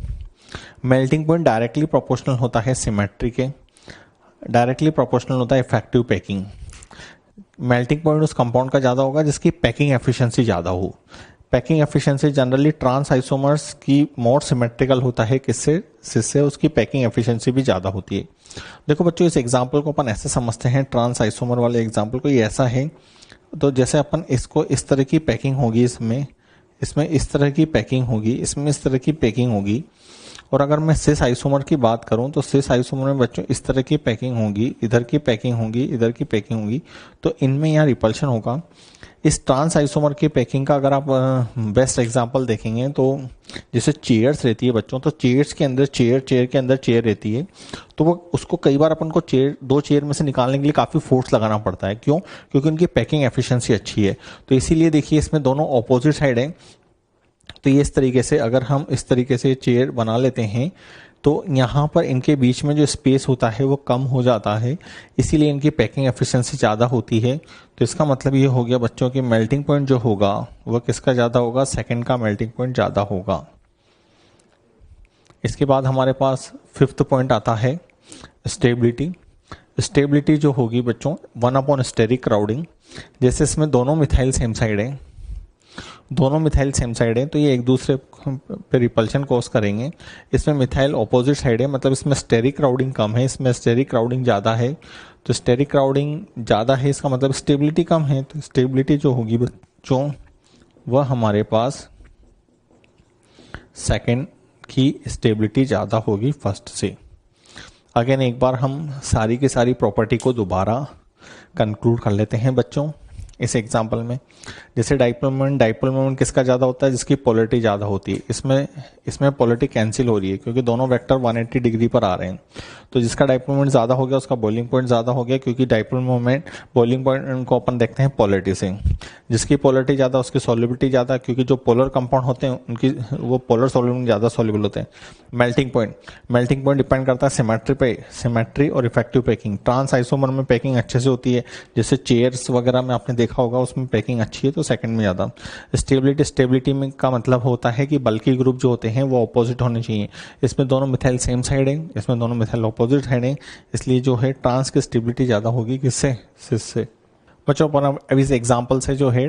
Melting point directly proportional होता है सिमेट्री के, डायरेक्टली प्रोपोर्शनल होता है इफेक्टिव पैकिंग। मेल्टिंग पॉइंट उस कंपाउंड का ज़्यादा होगा जिसकी पैकिंग एफिशिएंसी ज़्यादा हो। Packing efficiency generally trans isomers की मोर सिमेट्रिकल होता है, किससे? जिससे उसकी पैकिंग एफिशिएंसी भी ज़्यादा होती है। देखो बच्चों इस एग्जांपल को अपन ऐसे समझते हैं, ट्रांस आइसोमर वाले एग्जांपल को ये ऐसा है। तो जैसे अपन इसको इस तरह की पैकिंग होगी, इसमें इस तरह की पैकिंग होगी, इसमें इस तरह की पैकिंग होगी। और अगर मैं सिस आइसोमर की बात करूं तो सिस आइसोमर में बच्चों इस तरह की पैकिंग होगी, इधर की पैकिंग होगी, इधर की पैकिंग होगी, तो इनमें यहाँ रिपल्शन होगा। इस ट्रांस आइसोमर की पैकिंग का अगर आप बेस्ट एग्जांपल देखेंगे तो जैसे चेयर्स रहती है बच्चों, तो चेयर्स के अंदर चेयर के अंदर चेयर रहती है, तो वो उसको कई बार अपन को दो चेयर में से निकालने के लिए काफ़ी फोर्स लगाना पड़ता है। क्यों? क्योंकि उनकी पैकिंग एफिशिएंसी अच्छी है। तो इसीलिए देखिए इसमें दोनों ऑपोजिट साइड है। तो ये इस तरीके से अगर हम इस तरीके से चेयर बना लेते हैं तो यहाँ पर इनके बीच में जो स्पेस होता है वो कम हो जाता है, इसीलिए इनकी पैकिंग एफिशिएंसी ज़्यादा होती है। तो इसका मतलब ये हो गया बच्चों की मेल्टिंग पॉइंट जो होगा वह किसका ज़्यादा होगा? सेकंड का मेल्टिंग पॉइंट ज़्यादा होगा। इसके बाद हमारे पास फिफ्थ पॉइंट आता है स्टेबिलिटी। स्टेबिलिटी जो होगी बच्चों 1 स्टेरिक क्राउडिंग। जैसे इसमें दोनों मिथाइल सेम साइड है, दोनों मिथाइल सेम साइड है तो ये एक दूसरे पे रिपल्शन कॉज करेंगे। इसमें मिथाइल ऑपोजिट साइड है, मतलब इसमें स्टेरिक क्राउडिंग कम है, इसमें स्टेरिक क्राउडिंग ज़्यादा है। तो स्टेरिक क्राउडिंग ज़्यादा है इसका मतलब स्टेबिलिटी कम है, तो स्टेबिलिटी जो होगी बच्चों वह हमारे पास सेकंड की स्टेबिलिटी ज़्यादा होगी फर्स्ट से। अगेन एक बार हम सारी की सारी प्रॉपर्टी को दोबारा कंक्लूड कर लेते हैं बच्चों इस एग्जाम्पल में। जैसे डाइपोल मोमेंट किसका ज़्यादा होता है? जिसकी पोलैरिटी ज़्यादा होती है। इसमें पोलैरिटी कैंसिल हो रही है क्योंकि दोनों वेक्टर 180 डिग्री पर आ रहे हैं। तो जिसका डाइपोल मोमेंट ज़्यादा हो गया उसका बॉइलिंग पॉइंट ज़्यादा हो गया, क्योंकि डाइपोल मोमेंट बॉइलिंग पॉइंट को अपन देखते हैं पोलैरिटी से। जिसकी पोलैरिटी ज़्यादा उसकी सॉल्युबिलिटी ज़्यादा, क्योंकि जो पोलर कंपाउंड होते हैं उनकी वो पोलर सॉल्यूट ज़्यादा सॉल्युबल होते हैं। मेल्टिंग पॉइंट डिपेंड करता है सिमेट्री पे, सिमेट्री और इफेक्टिव पैकिंग। ट्रांस आइसोमर में पैकिंग अच्छे से होती है, जैसे चेयर्स वगैरह में आपने देखा होगा उसमें पैकिंग अच्छी है तो सेकंड में ज़्यादा। स्टेबिलिटी में का मतलब होता है कि बल्कि ग्रुप जो होते हैं वो अपोजिट होने चाहिए। इसमें दोनों मिथाइल सेम साइड है, इसमें दोनों मिथाइल अपोजिट साइड है, इसलिए जो है ट्रांस की स्टेबिलिटी ज़्यादा होगी किससे? सिस से। बच्चों अपन अब इस एग्जाम्पल से जो है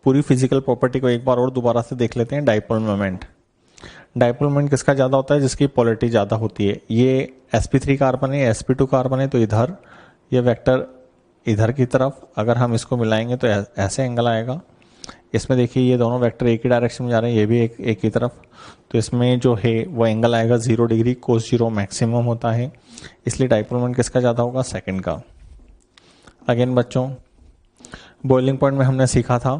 पूरी फिजिकल प्रॉपर्टी को एक बार और दोबारा से देख लेते हैं। डाइपोल मोमेंट किसका ज़्यादा होता है? जिसकी पोलैरिटी ज़्यादा होती है। ये sp3 कार्बन है, sp2 कार्बन है, तो इधर ये वेक्टर इधर की तरफ अगर हम इसको मिलाएंगे तो ऐसे एंगल आएगा। इसमें देखिए ये दोनों वेक्टर एक ही डायरेक्शन में जा रहे हैं, ये भी एक ही तरफ, तो इसमें जो है वो एंगल आएगा 0 डिग्री, cos 0 मैक्सिमम होता है, इसलिए डाइपोल मोमेंट किसका ज़्यादा होगा? सेकंड का। अगेन बच्चों बॉइलिंग पॉइंट में हमने सीखा था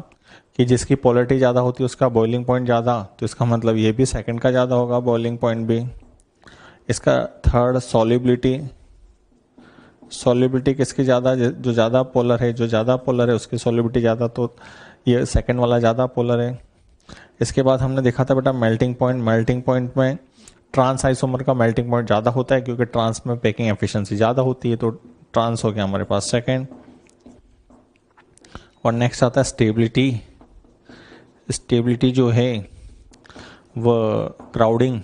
कि जिसकी पोलैरिटी ज़्यादा होती है उसका बॉइलिंग पॉइंट ज़्यादा, तो इसका मतलब ये भी सेकंड का ज़्यादा होगा बॉइलिंग पॉइंट भी। इसका थर्ड सॉल्युबिलिटी सॉल्युबिलिटी किसकी ज़्यादा, जो ज़्यादा पोलर है, जो ज़्यादा पोलर है उसकी सॉल्युबिलिटी ज़्यादा, तो ये सेकंड वाला ज़्यादा पोलर है। इसके बाद हमने देखा था बेटा मेल्टिंग पॉइंट। मेल्टिंग पॉइंट में ट्रांस आइसोमर का मेल्टिंग पॉइंट ज़्यादा होता है क्योंकि ट्रांस में पैकिंग एफिशिएंसी ज़्यादा होती है, तो ट्रांस हो गया हमारे पास सेकंड। और नेक्स्ट आता है स्टेबिलिटी। स्टेबिलिटी जो है वो क्राउडिंग,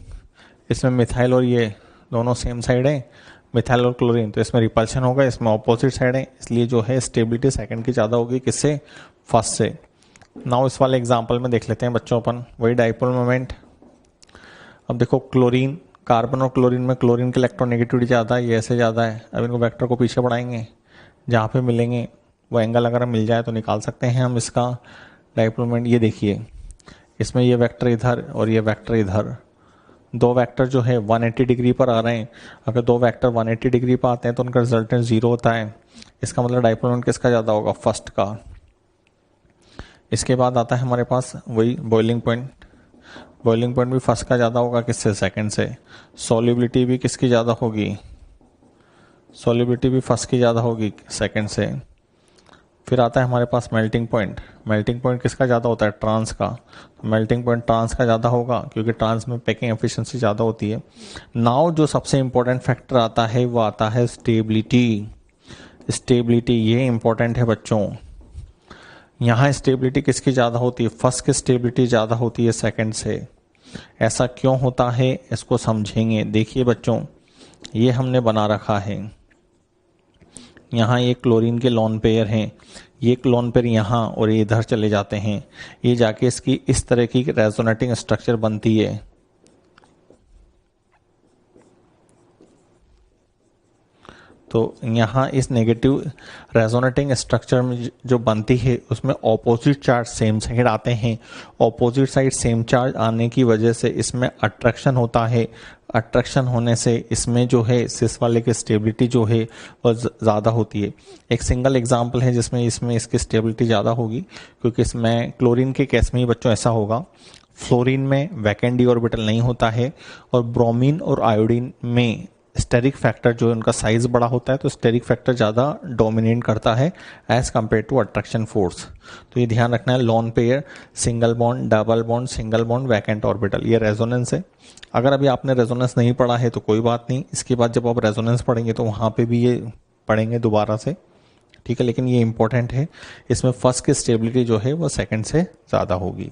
इसमें मिथाइल और ये दोनों सेम साइड है, मिथाइल और क्लोरीन, तो इसमें रिपल्शन होगा, इसमें ऑपोजिट साइड है, इसलिए जो है स्टेबिलिटी सेकंड की ज़्यादा होगी किससे, फर्स्ट से। नाउ इस वाले एग्जांपल में देख लेते हैं बच्चों अपन वही डाइपोल मोमेंट। अब देखो क्लोरीन, कार्बन और क्लोरीन में क्लोरीन की इलेक्ट्रोनेगेटिविटी ज़्यादा है, ये ऐसे ज़्यादा है। अब इनको वेक्टर को पीछे बढ़ाएंगे, जहाँ पे मिलेंगे वो एंगल अगर मिल जाए तो निकाल सकते हैं हम इसका डाइपोल मोमेंट। ये देखिए इसमें ये वेक्टर इधर और ये वेक्टर इधर, दो वेक्टर जो है 180 डिग्री पर आ रहे हैं। अगर दो वेक्टर 180 डिग्री पर आते हैं तो उनका रिजल्टेंट 0 होता है। इसका मतलब डाइपोल मोमेंट किसका ज़्यादा होगा, फर्स्ट का। इसके बाद आता है हमारे पास वही बॉइलिंग पॉइंट। बॉइलिंग पॉइंट भी फर्स्ट का ज़्यादा होगा किससे, सेकंड से। सॉल्युबिलिटी भी किसकी ज़्यादा होगी, सॉल्युबिलिटी भी फर्स्ट की ज़्यादा होगी सेकंड से। फिर आता है हमारे पास मेल्टिंग पॉइंट। मेल्टिंग पॉइंट किसका ज़्यादा होता है, ट्रांस का। तो मेल्टिंग पॉइंट ट्रांस का ज़्यादा होगा क्योंकि ट्रांस में पैकिंग एफिशिएंसी ज़्यादा होती है। नाउ जो सबसे इंपॉर्टेंट फैक्टर आता है वो आता है स्टेबिलिटी। स्टेबिलिटी ये इंपॉर्टेंट है बच्चों। यहाँ स्टेबिलिटी किसकी ज़्यादा होती है, फर्स्ट की स्टेबिलिटी ज़्यादा होती है सेकंड से। ऐसा क्यों होता है इसको समझेंगे। देखिए बच्चों ये हमने बना रखा है, यहाँ ये क्लोरीन के लोन पेयर हैं, ये लोन पेयर यहाँ और ये इधर चले जाते हैं, ये जाके इसकी इस तरह की रेजोनेटिंग स्ट्रक्चर बनती है। तो यहाँ इस नेगेटिव रेजोनेटिंग स्ट्रक्चर में जो बनती है उसमें ऑपोजिट चार्ज सेम साइड आते हैं। ऑपोजिट साइड सेम चार्ज आने की वजह से इसमें अट्रैक्शन होता है। अट्रैक्शन होने से इसमें जो है सिस वाले की स्टेबिलिटी जो है वो ज़्यादा होती है। एक सिंगल एग्जांपल है जिसमें इसमें इसकी स्टेबिलिटी ज़्यादा होगी क्योंकि इसमें क्लोरीन के केस में ही बच्चों ऐसा होगा। फ्लोरीन में वैकेंट डी ऑर्बिटल नहीं होता है और ब्रोमीन और आयोडीन में स्टेरिक फैक्टर जो है उनका साइज बड़ा होता है, तो स्टेरिक फैक्टर ज़्यादा डोमिनेट करता है as compare to attraction force. तो ये ध्यान रखना है, lone pair, single bond, double bond, single bond, vacant orbital, ये रेजोनेंस है। अगर अभी आपने रेजोनेंस नहीं पढ़ा है तो कोई बात नहीं, इसके बाद जब आप रेजोनेंस पढ़ेंगे तो वहाँ पे भी ये पढ़ेंगे दोबारा से, ठीक है। लेकिन ये इंपॉर्टेंट है, इसमें फर्स्ट की स्टेबिलिटी जो है वो सेकंड से ज़्यादा होगी।